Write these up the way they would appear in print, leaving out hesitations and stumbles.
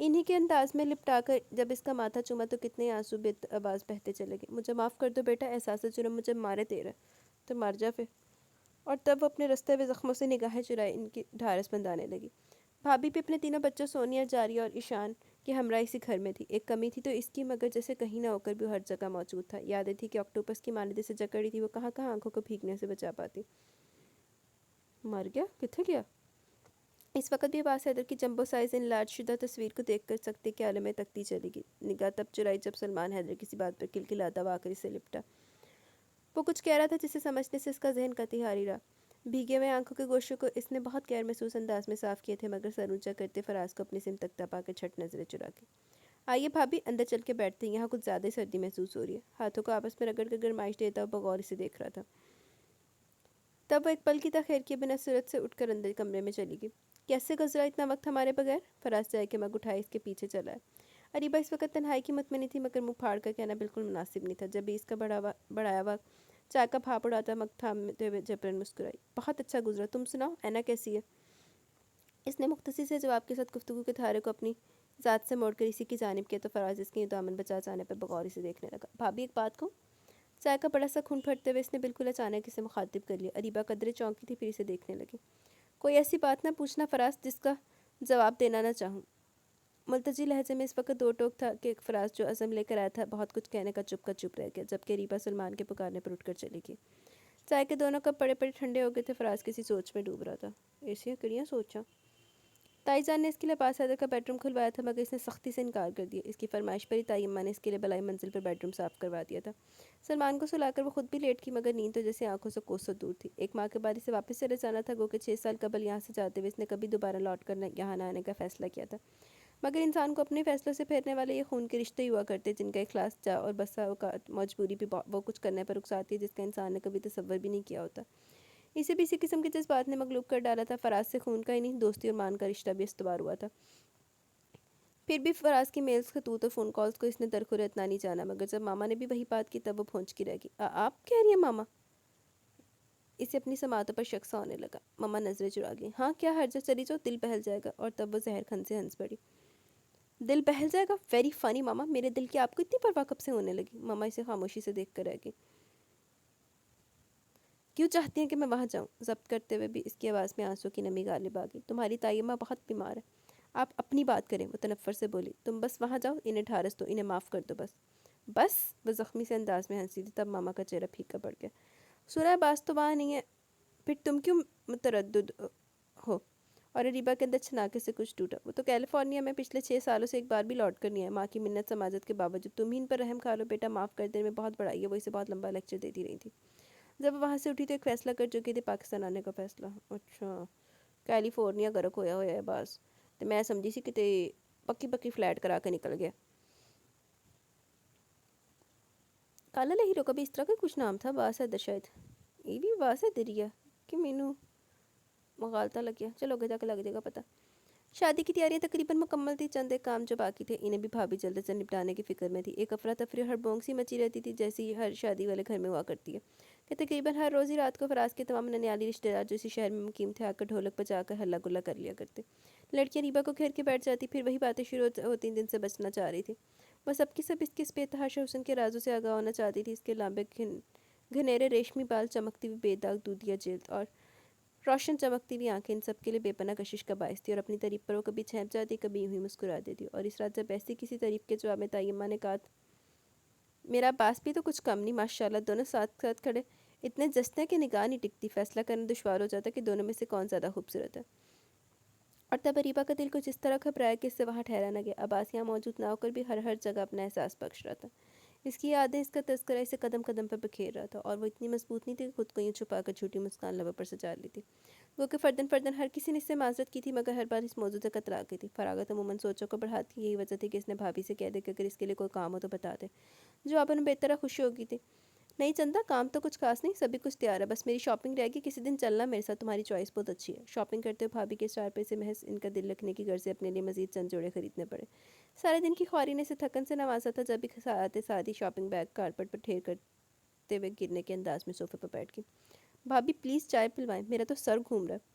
انہی کے انداز میں لپٹا کر جب اس کا ماتھا چوما تو کتنے آنسو بے آواز بہتے چلے گئے. مجھے معاف کر دو بیٹا، احساس جرم مجھے مارے تیرا، تو مر جا پھر. اور تب وہ اپنے رستے ہوئے زخموں سے نگاہیں چرائے ان کی ڈھارس بندھانے لگی. بھابھی بھی اپنے تینوں بچوں سونیا، جاریہ اور ایشان کی ہمراہ اسی گھر میں تھی. ایک کمی تھی تو اس کی، مگر جیسے کہیں نہ ہو کر بھی وہ ہر جگہ موجود تھا. یادیں تھی کہ آکٹوپس کی مانند سے جکڑی تھی، وہ کہاں کہاں آنکھوں کو بھیگنے سے بچا پاتی. مر گیا؟ کتنے گیا؟ اس وقت بھی عباس حیدر کی جمبو سائز انلارج شدہ تصویر کو دیکھ کر سکتے کے عالم میں تکتی چلی گئی. نگاہ تب چرائی جب سلمان حیدر کسی بات پر کلکلاتا ہوا آ کر اسے لپٹا. وہ کچھ کہہ رہا تھا جسے سمجھنے سے اس کا ذہن قطعی حاری رہا. بھیگے ہوئے آنکھوں کے گوشوں کو اس نے بہت غیر محسوس انداز میں صاف کیے تھے، مگر سر اونچا کرتے فراز کو اپنی سمت تک تپا کر چھٹ نظریں چرا کے. آئیے بھابھی اندر چل کے بیٹھتے ہیں، یہاں کچھ زیادہ ہی سردی محسوس ہو رہی ہے. ہاتھوں کو آپس میں رگڑ کر گرمائش دیتا ہوا بغور اسے دیکھ رہا تھا. تب وہ ایک پل کی تاخیر کیے بنا صورت سے اٹھ کر اندر کمرے میں چلی گئی. کیسے گزرا اتنا وقت ہمارے بغیر؟ فراز چائے کے مگ اٹھائے اس کے پیچھے چلا ہے. اریبہ اس وقت تنہائی کی مطمئنی تھی، مگر منہ پھاڑ کر کہنا بالکل مناسب نہیں تھا. جب بھی اس کا بڑھایا ہوا چائے کا بھاپ اڑاتا مگ تھامتے ہوئے جبرن مسکرائی. بہت اچھا گزرا، تم سناؤ اینا کیسی ہے؟ اس نے مختصر سے جواب کے ساتھ گفتگو کے دھارے کو اپنی ذات سے موڑ کر اسی کی جانب کیا تو فراز اس کے دامن بچا جانے پر بغور اسے دیکھنے لگا. بھابھی ایک بات کہوں؟ چائے کا بڑا سا خون پھٹتے ہوئے اس نے بالکل اچانک اسے مخاطب کر لیا. اریبہ قدرے چونکی تھی، پھر اسے دیکھنے لگی. کوئی ایسی بات نہ پوچھنا فراز جس کا جواب دینا نہ چاہوں. ملتجی لہجے میں اس وقت دو ٹوک تھا کہ فراز جو عزم لے کر آیا تھا بہت کچھ کہنے کا چپ رہ گیا، جبکہ اریبہ سلمان کے پکارنے پر اٹھ کر چلی گئی. چائے کے دونوں کپ پڑے پڑے ٹھنڈے ہو گئے تھے. فراز کسی سوچ میں ڈوب رہا تھا. ایسیاں کڑیاں سوچاں. تائی جان نے اس کے لیے عباس حیدر کا بیڈ روم کھلوایا تھا، مگر اس نے سختی سے انکار کر دیا. اس کی فرمائش پر ہی تائی اماں نے اس کے لیے بلائی منزل پر بیڈ روم صاف کروا دیا تھا. سلمان کو سلا کر وہ خود بھی لیٹ کی، مگر نیند تو جیسے آنکھوں سے کوسوں دور تھی. ایک ماہ کے بعد اسے واپس چلے جانا تھا، گو کہ 6 سال قبل یہاں سے جاتے ہوئے اس نے کبھی دوبارہ لوٹ کر یہاں نہ آنے کا فیصلہ کیا تھا. مگر انسان کو اپنے فیصلوں سے پھیرنے والے یہ خون کے رشتے ہوا کرتے جن کا اخلاص جا اور بسا اوقات مجبوری بھی وہ کچھ کرنے پر اکساتی ہے جس کا انسان نے کبھی تصور بھی نہیں کیا ہوتا. اسے بھی اسی قسم کے جذبات نے مغلوب کر ڈالا تھا. فراز سے خون کا ہی نہیں، دوستی اور مان کا رشتہ بھی استوار ہوا تھا. پھر بھی فراز کی میلز، خطوط اور فون کالز کو اس نے درخور اتنا نہیں جانا. مگر جب ماما نے بھی وہی بات کی تب وہ پھونچ کی رہ گئی. آپ کہہ رہی ہیں ماما؟ اسے اپنی سماعتوں پر شک سا ہونے لگا. ماما نظریں چرا گئی. ہاں کیا حرج ہے، چلی جاؤ، دل بہل جائے گا. اور تب وہ زہر کھن سے ہنس پڑی. دل بہل جائے گا؟ ویری فنی ماما. میرے دل کی آپ کو اتنی پرواہ کب سے ہونے لگی؟ ماما اسے خاموشی سے دیکھ کر رہ گئی. کیوں چاہتی ہیں کہ میں وہاں جاؤں؟ ضبط کرتے ہوئے بھی اس کی آواز میں آنسوں کی نمی غالب آ گئی. تمہاری تائی اماں بہت بیمار ہے. آپ اپنی بات کریں، وہ تنفر سے بولی. تم بس وہاں جاؤ، انہیں ڈھارس دو، انہیں معاف کر دو بس. بس؟ وہ زخمی سے انداز میں ہنسی تھی. تب ماما کا چہرہ پھیکا پڑ گیا. سورہ باس تو وہاں نہیں ہے، پھر تم کیوں متردد ہو؟ اور اریبہ کے اندر چھناکے سے کچھ ٹوٹا. وہ تو کیلیفورنیا میں پچھلے 6 سالوں سے ایک بار بھی لوٹ کر نہیں ہے. ماں کی منت سماجت کے باوجود تم ہی ان پر رحم کھا لو. بیٹا معاف کر دینے میں بہت بڑائی ہے. وہ اسے بہت لمبا لیکچر دیتی رہی تھی. جب وہ وہاں سے اٹھی تو ایک فیصلہ کر چکی تھی، پاکستان آنے کا فیصلہ. اچھا، کیلیفورنیا گرک ہویا ہے بس. تو میں سمجھی سی کہ پکی پکی فلیٹ کرا کے نکل گیا. کالا لہیرو کا بھی اس طرح کا کچھ نام تھا، باس ہے شاید. یہ بھی باس ہے دریا کہ مینو مغالطہ لگ گیا. چلو گے جا کے لگ جائے گا پتہ. شادی کی تیاریاں تقریباً مکمل تھی. چند ایک کام جو باقی تھے انہیں بھی بھابھی جلد سے نپٹانے کی فکر میں تھی. ایک افراتفری ہر بونگ سی مچی رہتی تھی جیسی ہر شادی والے گھر میں ہوا کرتی ہے کہ تقریباً ہر روز ہی رات کو فراز کے تمام ننیالی رشتہ دار جو اسی شہر میں مقیم تھے آ کر ڈھولک بجا کر ہلا گلا کر لیا کرتے. لڑکیاں ریبا کو گھیر کے بیٹھ جاتی، پھر وہی باتیں شروع ہوتی جن سے بچنا چاہ رہی تھی. وہ سب کی سب اس کے بے تحاشا حسن کے رازوں سے آگاہ ہونا چاہتی تھی. اس کے لمبے گھنیرے ریشمی بال، چمکتی ہوئی بے داغ دودھیا جلد اور روشن چمکتی ہوئی آنکھیں ان سب کے لیے بے پناہ کشش کا باعث تھی. اور اپنی تعریف پر وہ کبھی چھینپ جاتی، کبھی یوں ہی مسکرا دیتی. اور اس رات جب ایسی کسی تعریف کے جواب میں تائی اماں نے کہا میرا باس بھی تو کچھ کم نہیں ماشاءاللہ، دونوں ساتھ ساتھ کھڑے اتنے جستے ہیں کہ نگاہ نہیں ٹکتی. فیصلہ کرنا دشوار ہو جاتا کہ دونوں میں سے کون زیادہ خوبصورت ہے. اور تب اریبہ کا دل کچھ اس طرح گھبرایا کہ اس سے وہاں ٹھہرا نہ گیا. عباس یہاں موجود نہ ہو کر بھی ہر جگہ اپنا احساس بخش رہا تھا. اس کی یادیں، اس کا تذکرہ اسے قدم قدم پر بکھیر رہا تھا. اور وہ اتنی مضبوط نہیں تھی کہ خود کو یوں چھپا کر جھوٹی مسکان لبوں پر سجا لی تھی. وہ کہ فردن فردن ہر کسی نے اس سے معذرت کی تھی، مگر ہر بار اس موضوع سے کترا گئی تھی. فراغت عموماً سوچوں کو بڑھاتی. یہی وجہ تھی کہ اس نے بھابھی سے کہہ دے کہ اگر اس کے لیے کوئی کام ہو تو بتا دے. جواباً بے طرح خوشی ہو گئی تھی. نہیں چندہ، کام تو کچھ خاص نہیں، سبھی کچھ تیار ہے، بس میری شاپنگ رہے گی. کسی دن چلنا میرے ساتھ، تمہاری چوائس بہت اچھی ہے. شاپنگ کرتے ہوئے بھابھی کے چار پیسے محض ان کا دل رکھنے کی غرض سے اپنے لیے مزید چند جوڑے خریدنے پڑے. سارے دن کی خواری نے اسے تھکن سے نوازا تھا. جب بھی آتے ساتھ ہی شاپنگ بیگ کارپٹ پر ٹھیر کرتے ہوئے گرنے کے انداز میں صوفے پر بیٹھ گئی. بھابھی پلیز چائے پلوائیں، میرا تو سر گھوم رہا ہے.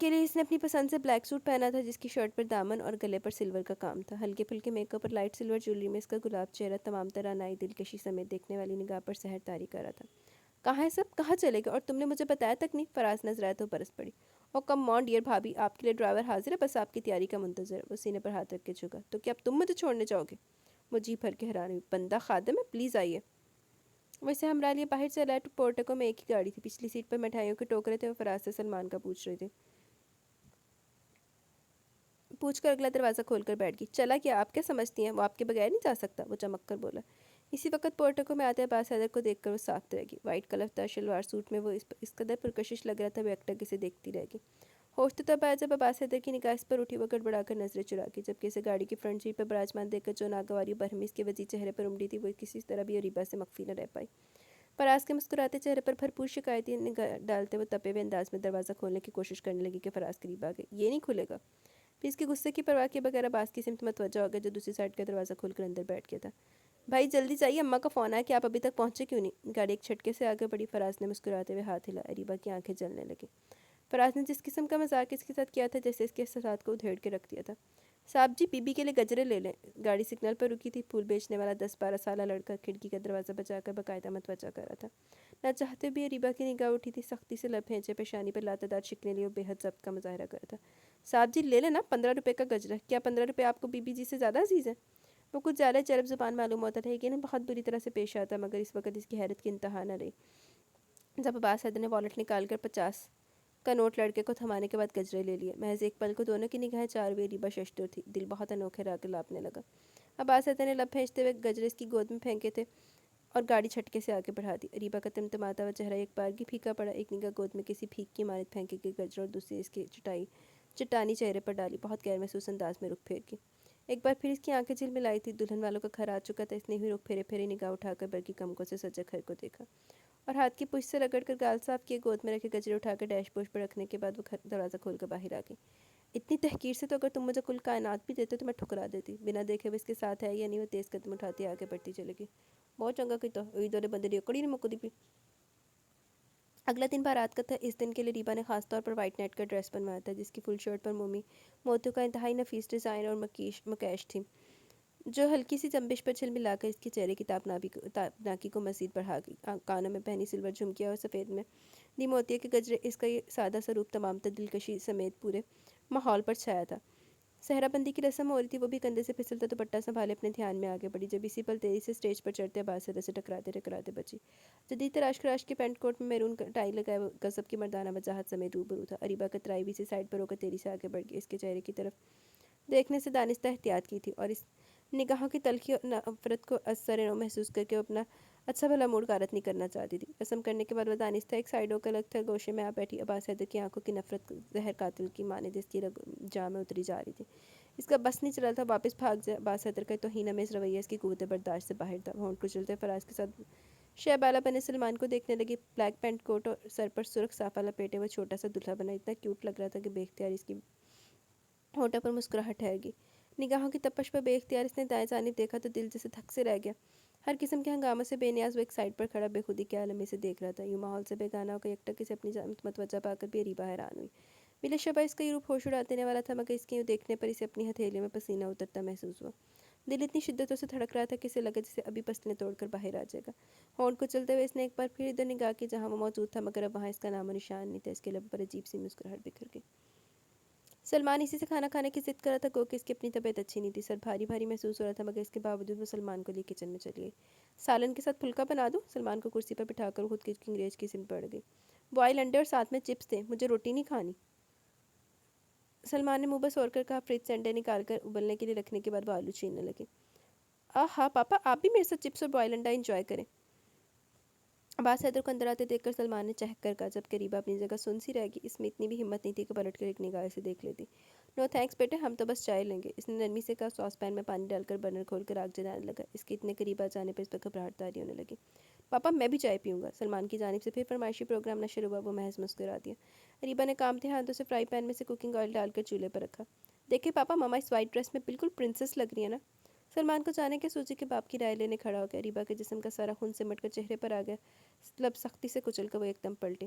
کے لیے اس نے اپنی پسند سے بلیک سوٹ پہنا تھا جس کی شرٹ پر دامن اور گلے پر سلور کا کام تھا. ہلکے پھلکے میک اپ اور لائٹ سلور جویلری میں اس کا گلاب چہرہ تمام طرح نئی دلکشی سمیت دیکھنے والی نگاہ پر سحر طاری کر رہا تھا. کہاں ہے سب؟ کہاں چلے گئے؟ اور تم نے مجھے بتایا تک نہیں. فراز نظر آیا تو برس پڑی. او کم آن ڈیئر بھابھی، آپ کے لیے ڈرائیور حاضر ہے، بس آپ کی تیاری کا منتظر ہے. وہ سینے پر ہاتھ رکھ کے جھکا. تو کیا اب تم مجھے چھوڑنے جاؤ گے؟ وہ جی بھر کے حیران ہوئی. بندہ خادم ہے، پلیز آئیے. ویسے ہمارے لیے باہر سے لائٹ پورٹکو میں ایک ہی گاڑی تھی. پچھلی سیٹ پر مٹھائیوں کے ٹوکرے تھے. وہ فراز سے سلمان کا پوچھ رہے تھے. پوچھ کر اگلا دروازہ کھول کر بیٹھ گئی. چلا کیا؟ آپ کیا سمجھتی ہیں وہ آپ کے بغیر نہیں جا سکتا؟ وہ چمک کر بولا. اسی وقت پورٹکو میں آتے عباس حیدر کو دیکھ کر وہ ساکت رہ گئی. وائٹ کلر دار شلوار سوٹ میں وہ اس قدر پرکشش لگ رہا تھا وہ ایکٹک اسے دیکھتی رہ گئی. ہوش تو تب آیا جب عباس حیدر کی نگاہ اس پر اٹھی. وہ گڑبڑا کر نظریں چرا گئی. جبکہ اسے گاڑی کی فرنٹ سیٹ پر براجمان دیکھ کر جو ناگواری برہمی اس کے وسیع چہرے پر امڑی تھی وہ کسی طرح بھی اریبہ سے مخفی نہ رہ پائی. فراز کے مسکراتے چہرے پر بھرپور شکایتی نگاہ ڈالتے وہ تپے ہوئے انداز میں دروازہ کھولنے کی کوشش کرنے لگی کہ فراز قریب آ گئی. یہ نہیں کھلے گا. پھر اس کے غصے کی پرواہ کیے بغیر عباس کی سمت متوجہ ہو گیا جو دوسری سائڈ کا دروازہ کھول کر اندر بیٹھ گیا تھا. بھائی جلدی جائیے، اماں کا فون آیا کہ آپ ابھی تک پہنچے کیوں نہیں؟ گاڑی ایک چھٹکے سے آگے بڑھی. فراز نے مسکراتے ہوئے ہاتھ ہلا. اریبہ کی آنکھیں جلنے لگیں. فراز نے جس قسم کا مذاق اس کے ساتھ کیا تھا جیسے اس کے احساسات کو ادھیڑ کے رکھ دیا تھا. صاحب جی، بی بی کے لیے گجرے لے لیں. گاڑی سگنل پر رکی تھی. پھول بیچنے والا 10-12 سالہ لڑکا کھڑکی کا دروازہ بجا کر باقاعدہ متوجہ کر رہا تھا. نہ چاہتے بھی اریبہ کی نگاہ اٹھی تھی. سختی سے لب کھینچے پیشانی پر لاتعداد شکنیں لیے وہ بے حد ضبط کا مظاہرہ کر رہا تھا. صاحب جی لے لینا 15 روپے کا گجرا. کیا 15 روپے آپ کو بی بی جی سے زیادہ عزیز ہے؟ وہ کچھ زیادہ چرب زبان معلوم ہوتا تھا. یقیناً بہت بری طرح سے پیش آتا مگر اس وقت اس کی حیرت کی انتہا نہ رہی جب عباس حیدر نے والٹ نکال کر 50 کا نوٹ لڑکے کو تھمانے کے بعد گجرے لے لیے. محض ایک پل کو دونوں کی نگاہیں چارویں اریبہ ششدر تھی. دل بہت انوکھے راگ لاپنے لگا. عباس حیدر نے لب پھینچتے ہوئے گجرے اس کی گود میں پھینکے تھے اور گاڑی چھٹکے سے آگے بڑھا دی. اریبہ کا تمتماتا ہوا چہرہ ایک بارگی پھیکا پڑا. ایک نگاہ گود میں کسی پھیک کی مانند پھینکے گئے گجرے اور دوسری اس کے چٹانی چہرے پر ڈالی. بہت غیر محسوس انداز میں رخ پھیر کی. ایک بار پھر اس کی آنکھیں جھلملائی تھی. دلہن والوں کا گھر آ چکا تھا. اس نے بھی رخ پھیرے پھیرے نگاہ اٹھا کر برقی کمکوں سے سجے گھر کو دیکھا اور ہاتھ کی پشت سے رگڑ کر گال صاف کیے. گود میں رکھے گجرے اٹھا کر ڈیش بورڈ پر رکھنے کے بعد وہ دروازہ کھول کر باہر آ گئی. اتنی تحقیر سے تو اگر تم مجھے کل کائنات بھی دیتے تو میں ٹھکرا دیتی. بنا دیکھے وہ اس کے ساتھ ہے یا نہیں وہ تیز قدم اٹھاتی آگے بڑھتی چلے گئی. بہت چنگا کی تو دورے بندے کڑی نے مکو دی پی. اگلا دن بارات کا تھا. اس دن کے لیے ریبا نے خاص طور پر وائٹ نیٹ کا ڈریس بنوایا تھا جس کی فل شرٹ پر مومی موتیوں کا انتہائی نفیس ڈیزائن اور مکیش تھی جو ہلکی سی جنبش پر جھلملا کر اس کے چہرے کی تابناکی کو مزید بڑھا گئی. کانوں میں پہنی سلور جھمکیاں اور سفید میں دی موتیے کے گجرے. اس کا یہ سادہ سا روپ تمام تر دلکشی سمیت پورے ماحول پر چھایا تھا. صحرا بندی کی رسم ہو رہی تھی. وہ بھی کندھے سے پھسلتا دوپٹہ سنبھالے اپنے دھیان میں آگے بڑھی. جب اسی پل تیزی سے اسٹیج پر چڑھتے عباس حیدر سے ٹکراتے بچی. جدید تراش خراش کے پینٹ کوٹ میں میرون ٹائی لگائے وہ غضب کی مردانہ وجاہت سمیت روبرو تھا. اریبہ کترائی بھی سی سائڈ پر ہو کر تیزی سے آگے بڑھ گئی. اس کے چہرے کی طرف دیکھنے سے دانستہ احتیاط کی تھی اور اس نگاہوں کی تلخی اور نفرت کو اثر نو محسوس کر کے وہ اپنا اچھا بھلا موڈ غارت نہیں کرنا چاہتی تھی. رسم کرنے کے بعد وہ دانستہ ایک سائڈ ہو کر الگ تھے گوشے میں آ بیٹھی. عباس حیدر کی آنکھوں کی نفرت زہر قاتل کی مانند اس کی جاں میں اتری جا رہی تھی. اس کا بس نہیں چل رہا تھا واپس بھاگ جائے. عباس حیدر کا توہین امیز رویہ اس کی قوت برداشت سے باہر تھا. ہونٹ کچلتے فراز کے ساتھ شہ بالا بنے سلمان کو دیکھنے لگی. بلیک پینٹ کوٹ اور سر پر سرخ صافہ لپیٹے وہ چھوٹا سا دلہا بنا اتنا کیوٹ لگ رہا تھا کہ بے اختیار اس کی ہونٹوں پر مسکراہٹ ٹھہر گئی. نگاہوں کی تپش پر بے اختیار اس نے دائیں جانب دیکھا تو دل جیسے دھک سے رہ گیا. ہر قسم کے ہنگاموں سے بے نیاز وہ ایک سائڈ پر کھڑا بے خودی کے عالمی سے دیکھ رہا تھا. یوں ماحول سے بیگانہ ہو کر یکٹک سے اپنی جانب متوجہ پا کر بھی اریبہ حیران ہوئی. بلا شبہ اس کا یہ روپ ہوش اڑا دینے والا تھا مگر اس کے یوں دیکھنے پر اسے اپنی ہتھیلیوں میں پسینہ اترتا محسوس ہوا. دل اتنی شدتوں سے دھڑک رہا تھا کہ اسے لگا جسے ابھی پسلیاں توڑ کر باہر آ جائے گا. ہونٹ کو چلتے ہوئے اس نے ایک بار پھر ادھر نگاہ کی جہاں وہ موجود تھا مگر اب وہاں اس کا نام و نشان نہیں تھا. اس کے لب پر عجیب سی مسکراہٹ بکھر گئی. سلمان اسی سے کھانا کھانے کی ضد کر رہا تھا گو کہ اس کی اپنی طبیعت اچھی نہیں تھی. سر بھاری بھاری محسوس ہو رہا تھا مگر اس کے باوجود وہ سلمان کو لیے کچن میں چلی گئی. سالن کے ساتھ پھلکا بنا دوں؟ سلمان کو کرسی پر بٹھا کر خود کی انگریز کی سمت پڑ گئی. بوائل انڈے اور ساتھ میں چپس دیں. مجھے روٹی نہیں کھانی. سلمان نے منہ بس اور کر کہا. فریج سے انڈے نکال کر ابلنے کے لیے رکھنے کے بعد وہ آلو چھیلنے لگے. ہاں پاپا آپ بھی میرے ساتھ چپس اور بوائل انڈا انجوائے کریں. عباس حیدر کو اندر آتے دیکھ کر سلمان نے چہک کر کہا جبکہ ریبہ اپنی جگہ سن سی رہ گئی. اس میں اتنی بھی ہمت نہیں تھی کہ پلٹ کر ایک نگاہ سے دیکھ لیتی. نو تھینکس بیٹے ہم تو بس چائے لیں گے. اس نے نرمی سے کہا. ساس پین میں پانی ڈال کر برنر کھول کر آگ جلانے لگا. اس کے اتنے قریب آ جانے پر اس پر گھبراہٹ طاری ہونے لگی. پاپا میں بھی چائے پیوں گا. سلمان کی جانب سے پھر فرمائشی پروگرام نہ شروع ہوا. وہ محض مسکرا دیا. ریبہ نے کامتے ہاتھوں سے فرائی پین میں سے کوکنگ آئل ڈال کر چولہے پر رکھا. دیکھیں پاپا ماما اس وائٹ ڈریس میں بالکل پرنسس لگ رہی ہے نا. سلمان کو جانے کے سوچی کہ باپ کی رائے لینے کھڑا ہو گیا. ریبہ کے جسم کا سارا خون سمٹ کر چہرے پر آ گیا. لب سختی سے کچل کر وہ ایک دم پلٹی.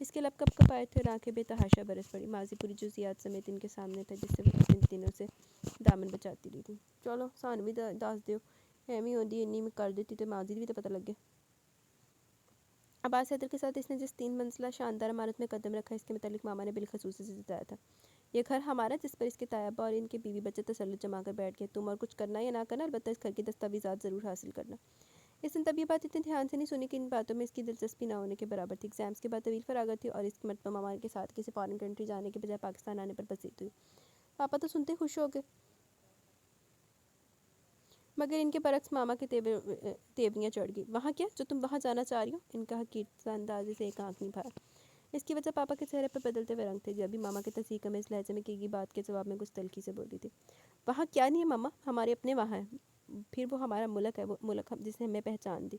اس کے لب کپ کپ آئے تھے اور آنکھیں بے تحاشا برس پڑی. ماضی پوری جزیات سمیت ان کے سامنے تھا جس سے وہ اتنے دنوں سے دامن بچاتی رہی تھی. چلو سانو بھی دس دیو ایویں ہوندی انی میں کر دیتی تو ماضی بھی تو پتہ لگے. عباس حیدر کے ساتھ اس نے جس 3 منزلہ شاندار عمارت میں قدم رکھا اس کے متعلق ماما نے بالخصوصی سے بتایا تھا. یہ گھر ہمارا جس پر اس کے تایا ابا اور ان کے بیوی بچے تسلط جما کر بیٹھ گئے. تم اور کچھ کرنا یا نہ کرنا البتہ اس گھر کی دستاویزات ضرور حاصل کرنا. اس نے تب یہ بات اتنے دھیان سے نہیں سنی کہ ان باتوں میں اس کی دلچسپی نہ ہونے کے برابر تھی. ایگزامس کے بعد طویل فراغت تھی اور اس مرتبہ ماما کے ساتھ کسی فارن کنٹری جانے کے بجائے پاکستان آنے پر بسیط ہوئی. پاپا تو سنتے خوش ہو گئے مگر ان کے برعکس ماما کے تیوریاں چڑھ گئی. وہاں کیا جو تم وہاں جانا چاہ رہی ہو؟ ان کا حقیقت اندازے سے ایک آنکھ نہیں بھرا. اس کی وجہ پاپا کے چہرے پر بدلتے ہوئے رنگ تھے. جب بھی ماما کے تصحیح میں اس لہجے میں کی گئی بات کے جواب میں کچھ تلخی سے بولی تھی. وہاں کیا نہیں ہے ماما، ہمارے اپنے وہاں ہیں. پھر وہ ہمارا ملک ہے، وہ ملک جس نے ہمیں پہچان دی.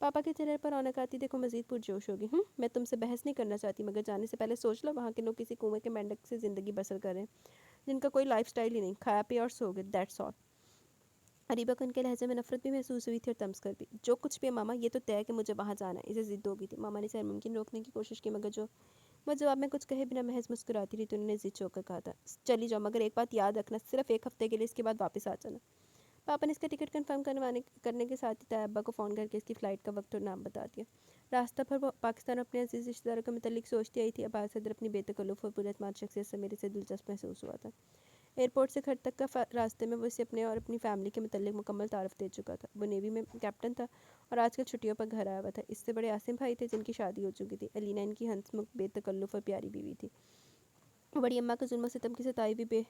پاپا کے چہرے پر رونق آتی دیکھو مزید پرجوش ہوگی. میں تم سے بحث نہیں کرنا چاہتی مگر جانے سے پہلے سوچ لو وہاں کے لوگ کسی کنویں کے مینڈک سے زندگی بسر کر رہے ہیں جن کا کوئی لائف سٹائل ہی نہیں، کھایا پیا اور سو گئے، دیٹس آل. اریبہ کو ان کے لہجے میں نفرت بھی محسوس ہوئی تھی اور تمس کر بھی. جو کچھ بھی ہے ماما یہ تو طے ہے کہ مجھے وہاں جانا ہے. اسے ضد ہو گئی تھی. ماما نے سیر ممکن روکنے کی کوشش کی مگر وہ جواب میں کچھ کہے بنا محض مسکراتی رہی تو انہوں نے ضد چوک کر کہا تھا چلی جاؤ مگر ایک بات یاد رکھنا صرف 1 ہفتے کے لیے، اس کے بعد واپس آ جانا. پاپا نے اس کا ٹکٹ کنفرم کرنے کے ساتھ ہی طیب ابا کو فون کر کے اس کی فلائٹ کا وقت اور نام بتا دیا. راستہ پر وہ پاکستان اپنے عزیز رشتہ داروں کے متعلق سوچتی آئی تھی. عباس حیدر اپنی بے تکلف اور پراعتماد شخصیت سے میرے سے دلچسپ محسوس ہوا تھا. ایئرپورٹ سے گھر تک کا راستے میں وہ اسے اپنے اور اپنی فیملی کے متعلق مکمل تعارف دے چکا تھا. وہ نیوی میں کیپٹن تھا اور آج کل چھٹیوں پر گھر آیا ہوا تھا. اس سے بڑے عاصم بھائی تھے جن کی شادی ہو چکی تھی. علینا ان کی ہنسمکھ بے تکلف اور پیاری بیوی تھی. وہ بڑی اماں کے ظلم و ستم کی ستائی بھی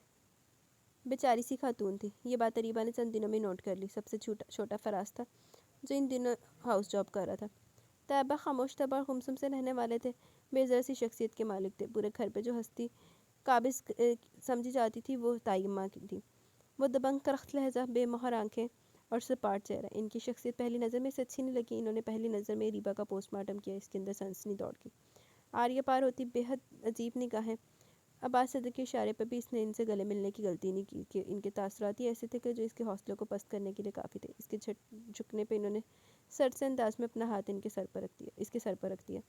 بیچاری سی خاتون تھی. یہ بات اریبہ نے چند دنوں میں نوٹ کر لی. سب سے چھوٹا فراز تھا جو ان دنوں ہاؤس جاب کر رہا تھا. طیبہ خاموش طبع اور خمسم سے رہنے والے تھے. بے زر سی شخصیت کے مالک تھے. پورے گھر پہ جو ہستی قابض سمجھی جاتی تھی وہ طیب ماں کی تھی. وہ دبنگ کرخت لہجہ، بے مہر آنکھیں اور سپاٹ چہرہ. ان کی شخصیت پہلی نظر میں اسے اچھی نہیں لگی. انہوں نے پہلی نظر میں اریبہ کا پوسٹ مارٹم کیا. اس کے اندر سنسنی دوڑ گئی. آریہ پار ہوتی بے حد عجیب نگاہیں. عباس صدر کے اشارے پر بھی اس نے ان سے گلے ملنے کی غلطی نہیں کی کہ ان کے تاثرات ہی ایسے تھے کہ جو اس کے حوصلوں کو پست کرنے کے لیے کافی تھے. اس کے جھکنے پہ انہوں نے سرد سے انداز میں اپنا ہاتھ اس کے سر پر رکھ دیا.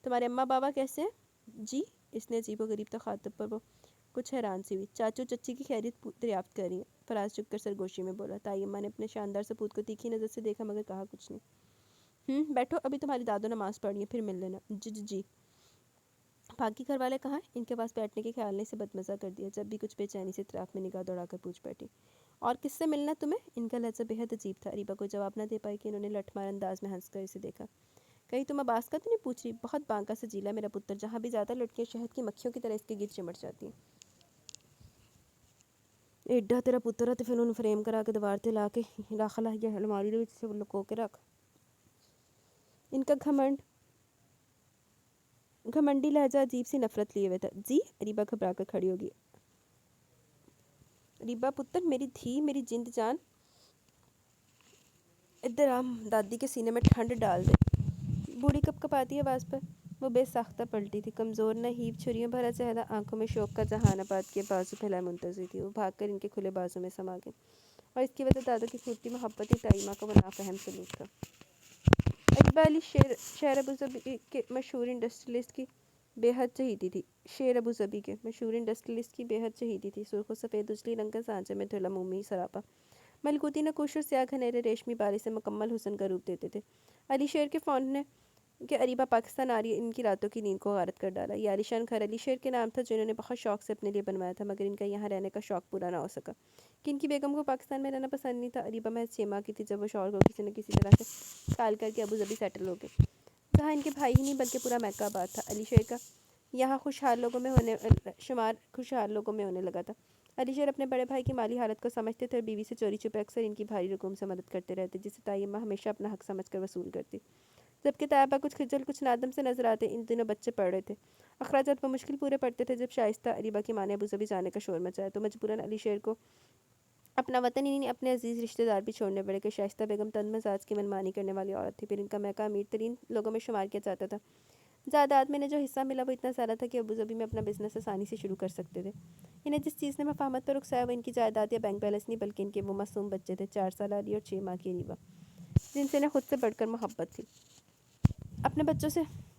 تمہارے اماں بابا کیسے ہیں؟ جی. اس نے عجیب و غریب تخاطب پر وہ کچھ حیران سی ہوئی. چاچو چچی کی خیریت دریافت کر رہی ہیں. فراز جھک کر سرگوشی میں بولا. طیب اماں نے اپنے شاندار سپوت کو تیکھی نظر سے دیکھا مگر کہا کچھ نہیں. بیٹھو ابھی تمہاری دادو نماز پڑھ رہی ہیں پھر مل لینا. جی. باقی گھر والے کہاں ہیں؟ ان کے پاس بیٹھنے کے خیال نے اسے بدمزہ کر دیا. جب بھی کچھ بے چینی سے اطراف میں نگاہ دوڑا کر پوچھ بیٹھی. اور کس سے ملنا تمہیں؟ ان کا لہجہ بے حد عجیب تھا. اریبہ کو جواب نہ دے پائی کہ انہوں نے لٹھ مار انداز میں ہنس کر اسے دیکھا. کہیں تم عباس کا تو نہیں پوچھ رہی؟ بہت بانکا سجیلا میرا پتر. جہاں بھی زیادہ لڑکیاں شہد کی مکھیوں کی طرح اس کے گرد چمٹ جاتی ہیں. ایڈا تیرا پتر ہے تو پھر انہوں فریم کرا کے دیوار تے لا کے رکھ لا یا الماری دے وچ سے لکو کے رکھ. ان کا گھمنڈی لہجہ عجیب سی نفرت لیے ہوئے تھا. جی. اریبہ گھبرا کر کھڑی ہوگی. اریبہ پتر، میری دھی، میری جند جان، ادھر آ، دادی کے سینے میں ٹھنڈ ڈال دے. بوڑھی کپ کپاتی آواز پر وہ بے ساختہ پلٹی تھی. کمزور نحیف چھریوں بھرا چہرہ، آنکھوں میں شوق کا جہان آباد کے بازو پھیلائے منتظر تھی. وہ بھاگ کر ان کے کھلے بازو میں سما گئی اور اس کی وجہ دادا کی پھوٹتی محبت ہی طیب ماں کا وہ نافہم سلوک تھا. اریبہ علی شیر ابوظبی کے مشہور انڈسٹریلسٹ کی بے حد چہیتی تھی. سرخ و سفید اجلی رنگ کا سانچے میں دھلا مومی سراپا ملکوتی نقوش اور سیاہ گھنیرے ریشمی بالیں سے مکمل حسن کا روپ دیتے تھے. علی شیر کے فون نے کہ اریبہ پاکستان آ رہی ہے ان کی راتوں کی نیند کو غارت کر ڈالا. یہ عالیشان گھر علی شیر کے نام تھا جو انہوں نے بہت شوق سے اپنے لیے بنوایا تھا مگر ان کا یہاں رہنے کا شوق پورا نہ ہو سکا کہ ان کی بیگم کو پاکستان میں رہنا پسند نہیں تھا. اریبہ محض 6 ماہ کی تھی جب وہ شوہر کو کسی نہ کسی طرح سے قائل کر کے ابوظبی سیٹل ہو گئے جہاں ان کے بھائی ہی نہیں بلکہ پورا میکہ آباد تھا. علی شیر کا یہاں خوشحال لوگوں میں ہونے لگا تھا. علی شیر اپنے بڑے بھائی کی مالی حالت کو سمجھتے تھے اور بیوی سے چوری چھپے اکثر ان کی بھاری رقوم سے مدد کرتے رہتے جسے طیب ماں ہمیشہ اپنا حق سمجھ کر وصول کرتی. جبکہ طیبہ کچھ خجل کچھ نادم سے نظر آتے. ان دنوں بچے پڑھ رہے تھے. اخراجات بمشکل پورے پڑتے تھے. جب شائستہ اریبہ کی ماں نے ابوظبی جانے کا شور مچایا تو مجبوراً علی شیر کو اپنا وطن ہی نہیں اپنے عزیز رشتہ دار بھی چھوڑنے پڑے کہ شائستہ بیگم تند مزاج کی منمانی کرنے والی عورت تھی. پھر ان کا میکہ امیر ترین لوگوں میں شمار کیا جاتا تھا. جائیداد میں انہیں جو حصہ ملا وہ اتنا زیادہ تھا کہ ابوظبی میں اپنا بزنس آسانی سے شروع کر سکتے تھے. انہیں جس چیز نے مفاہمت پر اکسایا وہ ان کی جائیداد یا بینک بیلنس نہیں بلکہ ان کے وہ معصوم بچے تھے. 4 سالہ علی اور 6 ماہ کی اریبہ جن سے انہیں خود سے بڑھ کر محبت تھی. اپنے بچوں سے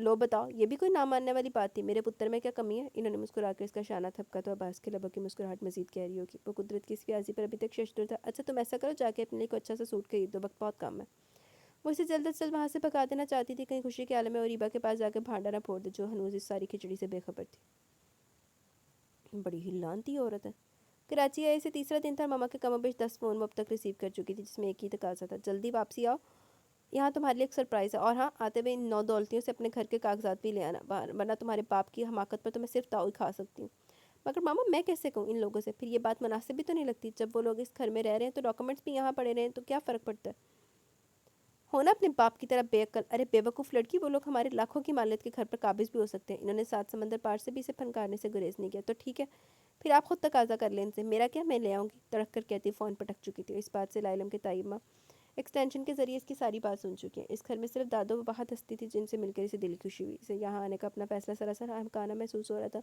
لو بتاؤ، یہ بھی کوئی نہ ماننے والی بات تھی؟ میرے پتر میں کیا کمی ہے؟ انہوں نے مسکرا کر اس کا شانہ تھپکا تو عباس کے لبوں کی مسکراہٹ مزید گہری ہوگی۔ وہ قدرت کی اس پیاسی پر ابھی تک ششدر تھا۔ اچھا تم ایسا کرو، جا کے اپنے لیے کوئی اچھا سا سوٹ خرید دو، وقت بہت کم ہے۔ وہ اسے جلد از جلد وہاں سے بھگا دینا چاہتی تھی، کہیں خوشی کے عالم میں اریبا کے پاس جا کے بھانڈا نہ پھوڑ دے جو ہنوز اس ساری کھچڑی سے بے خبر تھی۔ بڑی ہی لانتی عورت ہے۔ کراچی آئے سے تیسرا دن تھا، ماما کے کم و بیش 10 فون وہ اب تک ریسیو کر چکی تھی، جس میں ایک ہی تقاضا تھا، جلدی واپسی آؤ، یہاں تمہارے لیے ایک سرپرائز ہے، اور ہاں آتے ہوئے ان 9 دولتیوں سے اپنے گھر کے کاغذات بھی لے آنا، ورنہ تمہارے باپ کی حماقت پر تو میں صرف تاؤ ہی کھا سکتی ہوں۔ مگر ماما میں کیسے کہوں ان لوگوں سے؟ پھر یہ بات مناسب بھی تو نہیں لگتی، جب وہ لوگ اس گھر میں رہ رہے ہیں تو ڈاکومنٹس بھی یہاں پڑے رہے ہیں، تو کیا فرق پڑتا ہے؟ ہونا اپنے باپ کی طرح بے عقل، ارے بے وقوف لڑکی، وہ لوگ ہمارے لاکھوں کی مالیت کے گھر پر قابض بھی ہو سکتے ہیں، انہوں نے 7 سمندر پار سے بھی اسے پھنکارنے سے گریز نہیں کیا، تو ٹھیک ہے پھر آپ خود تقاضا کر لیں ان سے، میرا کیا، میں لے آؤں گی، تڑک کر کہتی فون پٹک چکی تھی۔ اس بات سے لائلم کے تائمہ ایکسٹینشن کے ذریعے اس کی ساری بات سن چکی ہیں۔ اس گھر میں صرف دادو وہ بہت ہستی تھی جن سے مل کر اسے دل خوشی ہوئی، اسے یہاں آنے کا اپنا فیصلہ سراسر احمقانہ محسوس ہو رہا تھا۔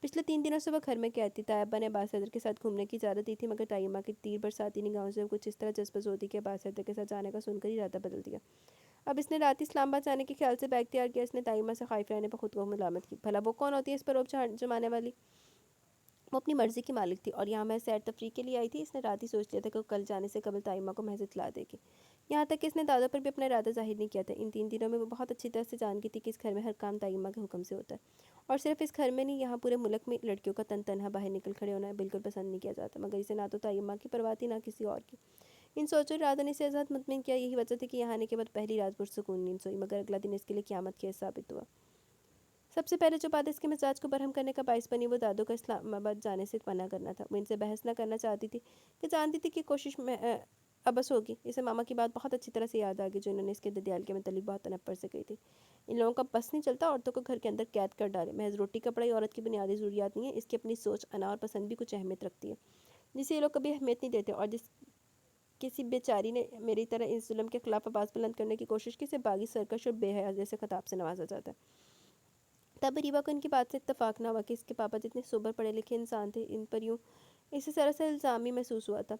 پچھلے 3 دنوں سے وہ گھر میں قید تھی، طیبہ نے عباس حیدر کے ساتھ گھومنے کی اجازت دی تھی، مگر طیمہ کی تیر برساتی نگاہوں سے وہ کچھ اس طرح جذبہ ہوتی کہ عباس حیدر کے ساتھ جانے کا سن کر ہی ارادہ بدل دیا۔ اب اس نے رات اسلام آباد جانے کے خیال سے بیگ تیار کیا، اس نے طیمہ سے خائف رہنے پر خود کو ملامت کی، بھلا وہ کون ہوتی ہے اس پر روب جمانے والی؟ وہ اپنی مرضی کی مالک تھی اور یہاں میں سیر تفریح کے لیے آئی تھی، اس نے رات ہی سوچ لیا تھا کہ وہ کل جانے سے قبل طیمہ کو محض اطلاع دے گی۔ یہاں تک کہ اس نے دادا پر بھی اپنا ارادہ ظاہر نہیں کیا تھا۔ ان 3 دنوں میں وہ بہت اچھی طرح سے جانتی تھی کہ اس گھر میں ہر کام طیمہ کے حکم سے ہوتا ہے، اور صرف اس گھر میں نہیں، یہاں پورے ملک میں لڑکیوں کا تنہا باہر نکل کھڑے ہونا بالکل پسند نہیں کیا جاتا، مگر اسے نہ تو طیمہ کی پرواہ تھی نہ کسی اور کی۔ ان سوچوں ارادہ نے اسے ازحد مطمئن کیا، یہی وجہ تھی کہ یہاں آنے کے بعد پہلی رات پرسکون نیند سوئی، مگر اگلا دن اس کے لیے قیامت کے ثابت ہوا۔ سب سے پہلے جو بات اس کے مزاج کو برہم کرنے کا باعث بنی وہ دادو کا اسلام آباد جانے سے منع کرنا تھا۔ وہ ان سے بحث نہ کرنا چاہتی تھی کہ جانتی تھی کہ کوشش میں ابس ہوگی۔ اسے ماما کی بات بہت اچھی طرح سے یاد آ گئی جو انہوں نے اس کے ددیال کے متعلق بہت تنفر سے کہی تھی۔ ان لوگوں کا بس نہیں چلتا عورتوں کو گھر کے اندر قید کر ڈالے، محض روٹی کپڑا ہی عورت کی بنیادی ضروریات نہیں ہے، اس کی اپنی سوچ، انا اور پسند بھی کچھ اہمیت رکھتی ہے، جسے یہ لوگ کبھی اہمیت نہیں دیتے، اور جس کسی بیچاری نے میری طرح اس ظلم کے خلاف آواز بلند کرنے کی کوشش کی، اسے باغی، سرکش اور بے حیا جیسے خطاب سے نوازا جاتا ہے۔ تب اریبا کو ان کی بات سے اتفاق نہ ہوا کہ اس کے پاپا جتنے سوبر پڑھے لکھے انسان تھے، ان پر یوں اسے سراسر الزام ہی محسوس ہوا تھا۔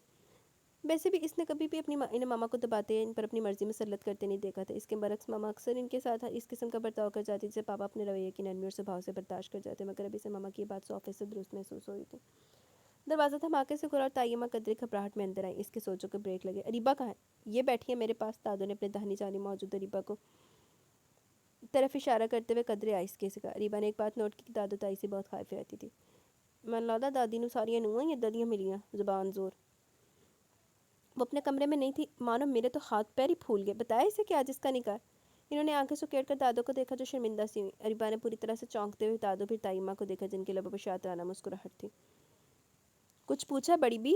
ویسے بھی اس نے کبھی بھی انہیں ماما کو دباتے یا ان پر اپنی مرضی مسلط کرتے نہیں دیکھا تھا، اس کے برعکس ماما اکثر ان کے ساتھ اس قسم کا برتاؤ کر جاتی جسے پاپا اپنے رویے کی نرمی اور سبھاؤ سے برداشت کر جاتے، مگر ابھی سے ماما کی یہ بات 100% درست محسوس ہو رہی تھی۔ دروازہ دھماکے سے کھلا اور طیمہ قدرے گھبراہٹ میں اندر آئی، اس کے سوچوں کے بریک لگے۔ اریبا کہاں ہے؟ یہ بیٹھی ہے میرے پاس، دادو نے اپنے داہنی جانب موجود اریبا کو طرف اشارہ کرتے ہوئے قدرے آہستگی کے سکھا۔ اریبا نے ایک بات نوٹ کی کہ دادو تائی سے بہت خائف رہتی تھی۔ من لگتا دادی نو ساریاں نوہاں یا ددیاں ملیاں، زبان زور۔ وہ اپنے کمرے میں نہیں تھی، مانو میرے تو ہاتھ پیر ہی پھول گئے، بتایا اسے کہ آج اس کا نکاح؟ انہوں نے آنکھیں سکیڑ کر دادو کو دیکھا جو شرمندہ سی ہوئی۔ اریبا نے پوری طرح سے چونکتے ہوئے دادو پھر طیمہ کو دیکھا جن کے لبوں پر شاطرانہ مسکراہٹ تھی۔ کچھ پوچھا بڑی بی؟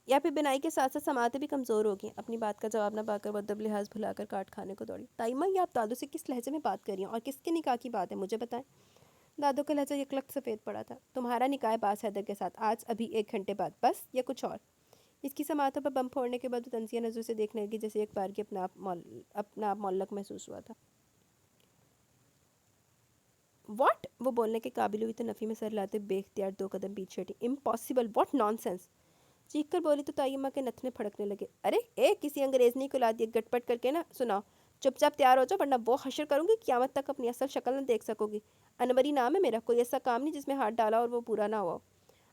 یا پھر بنائی کے ساتھ ساتھ سماعتیں بھی کمزور ہوگی؟ اپنی بات کا جواب نہ پا کر وہ ادب لحاظ بھلا کر کاٹ کھانے کو دوڑی۔ طیمہ یہ آپ دادو سے کس لہجے میں بات کر رہی ہیں اور کس کے نکاح کی بات ہے، مجھے بتائیں۔ دادو کا لہجہ یکلخت سفید پڑا تھا۔ تمہارا نکاح عباس حیدر کے ساتھ آج ابھی 1 گھنٹے بعد، بس یا کچھ اور؟ اس کی سماعتوں پر بم پھوڑنے کے بعد وہ تنزیہ نظروں سے دیکھنے لگی جیسے ایک بار کی اپنا آپ معلق محسوس ہوا تھا۔ واٹ؟ وہ بولنے کے قابل ہوئی تو نفی میں سر لاتے بے اختیار 2 قدم پیچھے ہٹی۔ Impossible, what nonsense! چیخ کر بولی تو طیمہ کے نتنے پھڑکنے لگے۔ ارے کسی انگریز نے کلا دیا، گٹ پٹ کر کے نہ سناؤ، چپ چاپ تیار ہو جاؤ ورنہ وہ حشر کروں گی، قیامت تک اپنی اصل شکل نہ دیکھ سکو گی۔ انوری نام ہے میرا، کوئی ایسا کام نہیں جس میں ہاتھ ڈالا اور وہ پورا نہ ہوا۔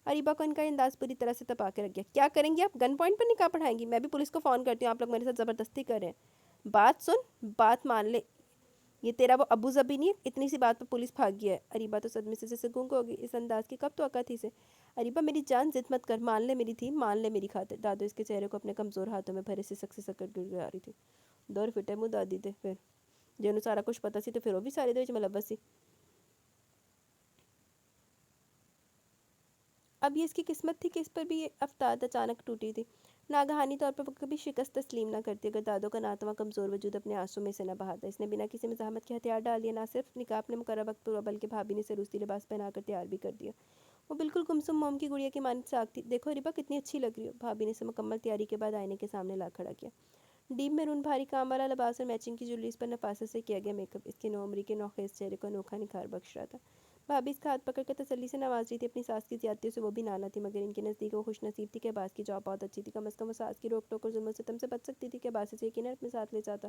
اریبا کو ان کا انداز پوری طرح سے تپا کے رکھ گیا۔ کیا کریں گی آپ؟ گن پوائنٹ پر نکاح پڑھائیں گی؟ میں بھی پولیس کو فون کرتی ہوں، آپ لوگ میرے ساتھ زبردستی کر رہے ہیں۔ بات سن، بات مان لے، یہ تیرا وہ ابو ظبی نہیں ہے، اتنی سی بات پر پولیس بھاگ گیا ہے۔ اریبا تو صدمے سے جیسے گونگ ہو گئی، اس انداز کی کب توقع تھی اسے؟ اریبا میری جان ضد مت کر، مان لے میری تھی، مان لے میری خاطر۔ دادو اس کے چہرے کو اپنے کمزور ہاتھوں میں بھرے سسک سسک کر گڑگڑا رہی تھی۔ دور فٹے منہ دادی دے پھر جنوں سارا کچھ پتا سی تو پھر وہ بھی سارے دے ملوث سی۔ اب یہ اس کی قسمت تھی کہ اس پر بھی یہ افتاد اچانک ٹوٹی تھی۔ ناگہانی طور پر وہ کبھی شکست تسلیم نہ کرتی اگر دادو کا ناتواں کمزور وجود اپنے آنسو میں سے نہ بہاتا۔ اس نے بنا کسی مزاحمت کے ہتھیار ڈال دیا، نہ صرف نکاح اپنے مقررہ وقت پر ہوا بلکہ بھابھی نے اسے روسی لباس پہنا کر تیار بھی کر دیا۔ وہ بالکل گمسم موم کی گڑیا کی مانند ساکھ تھی۔ دیکھو اریبا کتنی اچھی لگ رہی ہو، بھابھی نے اسے مکمل تیاری کے بعد آئینے کے سامنے لا کھڑا کیا۔ ڈیپ میرون بھاری کام والا لباس اور میچنگ کی جویلری، اس پر نفاست سے کیا گیا میک اپ اس کے نوعمری کے نوخیز چہرے کو انوکھا نکھار بخش رہا تھا۔ بھابھی اس کا ہاتھ پکڑ کر تسلی سے نواز رہی تھی، اپنی ساس کی زیادتیوں سے وہ بھی نانا تھی، مگر ان کے نزدیک وہ خوش نصیب تھی کہ عباس کی جاب بہت اچھی تھی، کم از کم وہ ساس کی روک ٹوک اور ظلموں سے ستم سے بچ سکتی تھی کہ عباس اسے یقیناً اپنے ساتھ لے جاتا۔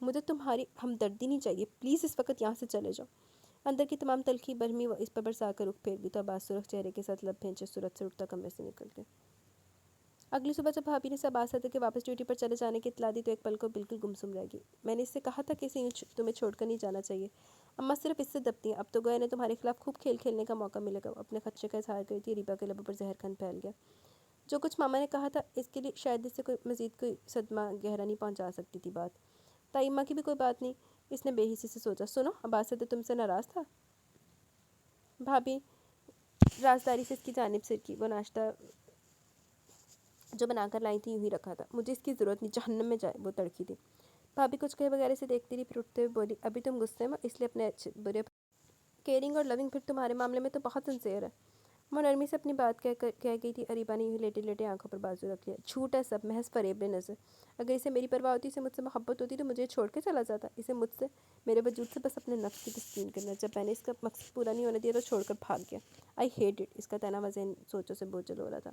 مجھے تمہاری ہمدردی نہیں چاہیے، پلیز اس وقت یہاں سے چلے جاؤ۔ اندر کی تمام تلخی برہمی وہ اس پر برسا کر رخ پھیر گئی تو عباس سرخ چہرے کے ساتھ لب پھینچے صورت سے اٹھتا کمرے سے نکل گیا۔ اگلی صبح جب بھابھی نے سے عباس صدر کے واپس ڈیوٹی پر چلے جانے کی اطلاع دی تو ایک پل کو بالکل گمسم رہ گئی۔ میں نے اس سے کہا تھا کہ اسے یوں تمہیں چھوڑ کر نہیں جانا چاہیے، اماں صرف اس سے دبتی ہیں، اب تو گویا نے تمہارے خلاف خوب کھیل کھیلنے کا موقع ملے گا۔ وہ اپنے خدشے کا اظہار کری تھی، ریبا کے لبوں پر زہر کھان پھیل گیا۔ جو کچھ ماما نے کہا تھا اس کے لیے شاید اس سے کوئی صدمہ گہرا نہیں پہنچا سکتی تھی بات، تائی ماں کی بھی کوئی بات نہیں۔ اس نے بے حسی سے سوچا، سنو عباس صدر تم سے ناراض تھا؟ بھابھی رازداری سے اس کی جانب سے کی، وہ ناشتہ جو بنا کر لائی تھی یوں ہی رکھا تھا، مجھے اس کی ضرورت نہیں، جہنم میں جائے، وہ تڑکی تھی۔ بھابھی کچھ کہے بغیر اسے دیکھتی رہی، پھر اٹھتے ہوئے بولی، ابھی تم غصے میں اس لیے اپنے اچھے برے کیئرنگ اور لوننگ پھر تمہارے معاملے میں تو بہت سنسیئر ہے۔ وہ نرمی سے اپنی بات کہہ گئی تھی، اریبا نے یوں ہی لیٹے لیٹے آنکھوں پر بازو رکھ لیا۔ جھوٹ ہے سب، محض فریب نظر۔ اگر اسے میری پرواہ ہوتی، اسے مجھ سے محبت ہوتی تو مجھے چھوڑ کے چلا جاتا، اسے مجھ سے میرے وجود سے بس اپنے نفس کی تسکین کرنا۔ جب میں نے اس کا مقصد پورا نہیں ہونے دیا تو چھوڑ کر بھاگ گیا۔ I hate it. اس کا تنا وزن سوچوں سے بوجھل ہو رہا تھا۔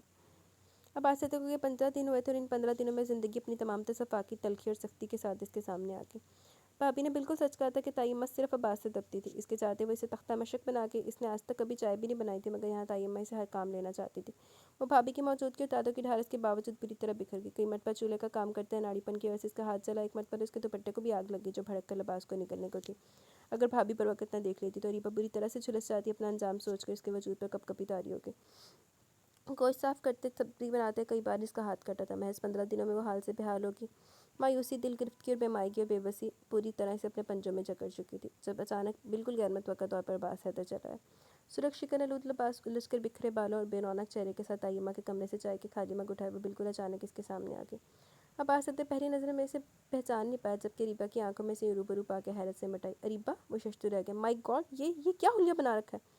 اب آج سے تک یہ 15 دن ہوئے تھے اور ان 15 دنوں میں زندگی اپنی تمام تصفاقی تلخی اور سختی کے ساتھ اس کے سامنے آ گئی۔ بھابھی نے بالکل سچ کہا تھا کہ تائی اماں صرف عباس سے دبتی تھی، اس کے چاہتے وہ اسے تختہ مشق بنا کے اس نے آج تک کبھی چائے بھی نہیں بنائی تھی، مگر یہاں تائی اماں سے ہر کام لینا چاہتی تھی۔ وہ بھابھی کی موجودگی اور دادوں کی ڈھارس کے باوجود بری طرح بکھر گئی۔ کئی مرتبہ چولہے کا کام کرتے اناڑی پن کی وجہ سے اس کا ہاتھ جلا، ایک مرتبہ تو اس کے دوپٹے کو بھی آگ لگ گئی جو بھڑک کر لباس کو نکلنے کو تھی۔ اگر بھابھی پر وقت نہ دیکھ لیتی تو ریبا بری طرح سے جھلس جاتی، اپنا انجام سوچ کر اس کے وجود پر کپ کپی طاری ہو گئی۔ گوشت صاف کرتے، سبزی بناتے کئی بار اس کا ہاتھ کٹا تھا، محض 15 دنوں میں وہ حال سے بحال ہوگی۔ مایوسی، دل گرفتگی اور بے مائگی اور بے بسی پوری طرح سے اپنے پنجوں میں جکڑ چکی تھی، جب اچانک بالکل غیر متوقع طور پر عباس حیدر چلا ہے۔ سرخ شکن آلود لباس، الجھ کر بکھرے بالوں اور بے رونق چہرے کے ساتھ تائی اماں کے کمرے سے چائے کی خالی مگ اٹھائے وہ بالکل اچانک اس کے سامنے آ گئی۔ عباس صدر پہلی نظر میں اسے پہچان نہیں پایا، جبکہ ریبا کی آنکھوں میں سے روبرو پا کے حیرت سے مٹائی۔ اریبا! وہ ششدر رہ گیا۔ مائی گاڈ، یہ کیا حلیہ بنا رکھا ہے؟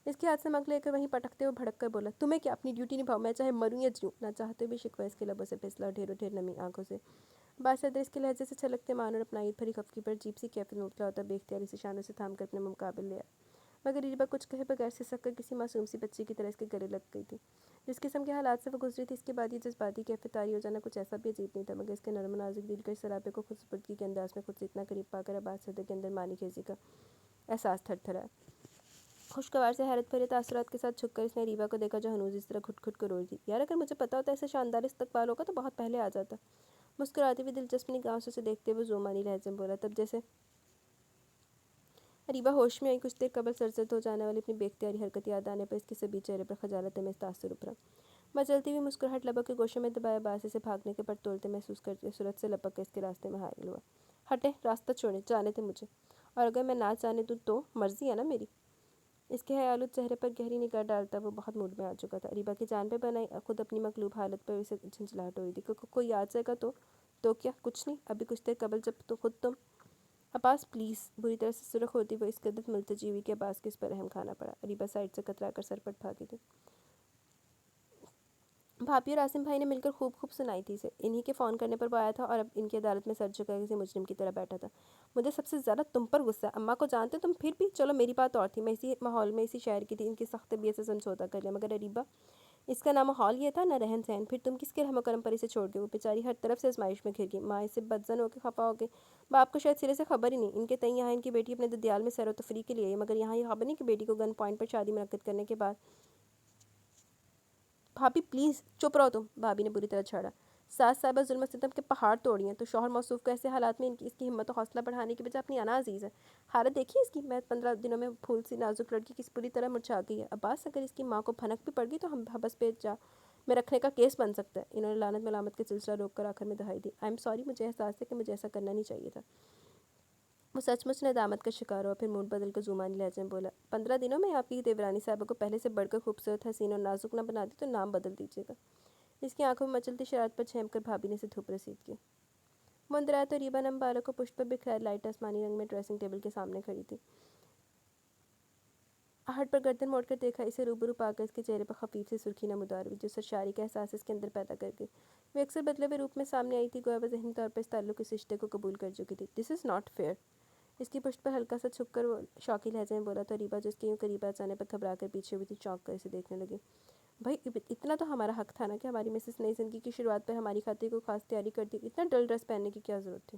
اس کے ہاتھ سے مگ لے کر وہیں پٹکتے ہوئے بھڑک کر بولا، تمہیں کیا، اپنی ڈیوٹی نبھاؤ، میں چاہے مروں یا جیوں۔ نہ چاہتے بھی شکوہ اس کے لبوں سے پھسلا اور ڈھیروں ڈھیر نمی آنکھوں سے۔ عباس صدر اس کے لہجے سے چھلکتے مان اور اپنائیت بھری خفگی پر عجیب سی کیفیت میں اتلا ہوتا بے اختیار اسے شانوں سے تھام کر اپنے مقابل لے آیا، مگر ریبا کچھ کہے بغیر سسک کر کسی معصوم سی بچی کی طرح اس کے گلے لگ گئی تھی۔ جس قسم کے حالات سے وہ گزری تھی، اس کے بعد یہ جذباتی کیفیت طاری ہو جانا کچھ ایسا بھی عجیب نہیں تھا، مگر اس کے نرم و نازک دل کے سراپے کو خود سپردگی کے انداز میں خود سے اتنا قریب پا کر عباس صدر کے اندر مانی خیزی کا احساس تھر تھرایا۔ خوشگوار سے حیرت بھرے تاثرات کے ساتھ جھک کر اس نے ریبا کو دیکھا جو ہنوز اس طرح گھٹ گھٹ کر رو رہی تھی۔ یار اگر مجھے پتا ہوتا ایسا شاندار استقبال ہوگا تو بہت پہلے آ جاتا۔ مسکراتی ہوئی دلچسپ نگاہوں سے اسے دیکھتے ہوئے زومانی لہجے میں بولا، تب جیسے ریبا ہوش میں آئی، کچھ دیر قبل سرزد ہو جانے والی اپنی بے اختیاری حرکت یاد آنے پر اس کے سبھی چہرے پر خجالت آمیز تاثر ابھرا۔ مچلتی ہوئی مسکراہٹ لبوں کے گوشوں میں دبائے عباس اسے بھاگنے کے پر تولتے محسوس کرتے صورت سے لپک کر اس کے راستے میں حائل ہوا۔ ہٹیں، راستہ چھوڑیں، جانے دیں مجھے، اور اگر میں نہ جانے دوں تو مرضی ہے نا میری۔ اس کے حیالود چہرے پر گہری نگاہ ڈالتا وہ بہت موڈ میں آ چکا تھا۔ ریبا کی جان پہ بنائی خود اپنی مغلوب حالت پر اسے جھنجھلاہٹ ہو رہی تھی۔ کوئی آ جائے گا تو کیا؟ کچھ نہیں، ابھی کچھ دیر قبل جب تو خود تم عباس پلیز، بری طرح سے سرخ ہوتی وہ اس قدر ملتجی ہوئی کہ عباس کے اس پر رحم کھانا پڑا۔ ریبا سائڈ سے کترا کر سرپٹ بھاگی تھی۔ بھابھی اور عاصم بھائی نے مل کر خوب سنائی تھی اسے، انہی کے فون کرنے پر وہ آیا تھا اور اب ان کی عدالت میں سر جھکا کسی مجرم کی طرح بیٹھا تھا۔ مجھے سب سے زیادہ تم پر غصہ ہے، اماں کو جانتے تم، پھر بھی چلو میری بات اور تھی، میں اسی ماحول میں اسی شہر کی تھی، ان کی سخت طبیعت سے سمجھوتا کر لیا، مگر اریبا اس کا نہ ماحول یہ تھا نہ رہن سہن، پھر تم کس کے رحم و کرم پر اسے چھوڑ گئے؟ وہ بیچاری ہر طرف سے آزمائش میں گھر گئی، ماں اس سے بدظن ہو کے خفا ہو گئی، باپ کو شاید سرے سے خبر ہی نہیں، ان کے تئیں یہاں ان کی بیٹی اپنے ددیال میں سیر و تفریح کے لیے آئی، مگر یہاں یہ خبر نہیں کہ بیٹی کو گن پوائنٹ پر شادی منعقد کرنے کے بعد۔ بھابھی پلیز چپ رہو تم، بھابھی نے بری طرح جھاڑا۔ ساس صاحبہ ظلم و ستم کے پہاڑ توڑی ہیں تو شوہر موصوف کو ایسے حالات میں اس کی ہمت و حوصلہ بڑھانے کی بجائے اپنی انا عزیز ہے۔ حالت دیکھی اس کی، میں 15 دنوں میں پھول سی نازک لڑکی کس بری طرح مرجھا گئی ہے۔ عباس اگر اس کی ماں کو بھنک بھی پڑ گئی تو ہم حبس پہ جا میں رکھنے کا کیس بن سکتا ہے۔ انہوں نے لعنت ملامت کے سلسلہ روک کر آخر میں دہائی دی، آئی ایم سوری، مجھے احساس ہے کہ مجھے ایسا کرنا نہیں چاہیے تھا۔ وہ سچ مچ ندامت کا شکار ہوا، پھر موڈ بدل کر زومانی لہجے میں بولا، 15 دنوں میں آپ کی دیورانی صاحبہ کو پہلے سے بڑھ کر خوبصورت، حسین اور نازک نہ بنا دی تو نام بدل دیجیے گا۔ اس کی آنکھوں میں مچلتی شرارت پر جھینک کر بھابھی نے اسے دھوپ رسید کی۔ مندرا تو ریبا نم بالوں کو پشت پر بکھرائے لائٹ آسمانی رنگ میں ڈریسنگ ٹیبل کے سامنے کھڑی تھی۔ آہٹ پر گردن موڑ کر دیکھا، اسے روبرو پا کر اس کے چہرے پر خفیف سی سرخی نمودار ہوئی جو سرشاری کا احساس اس کے اندر پیدا کر گئی۔ وہ اکثر بدلے ہوئے روپ میں سامنے آئی تھی، گویا وہ ذہنی طور پر اس تعلق اس رشتے کو قبول کر چکی تھی۔ دس از ناٹ فیئر، اس کی پشت پر ہلکا سا چھپ کر وہ شوقی لہجے میں بولا تو ریبا جو اس کے یوں قریب آ جانے پر گھبرا کر پیچھے ہوئی تھی چونک کر اسے دیکھنے لگی۔ بھائی اتنا تو ہمارا حق تھا نا کہ ہماری مسز نئی زندگی کی شروعات پر ہماری خاطر کوئی خاص تیاری کرتی، اتنا ڈل ڈریس پہننے کی کیا ضرورت تھی؟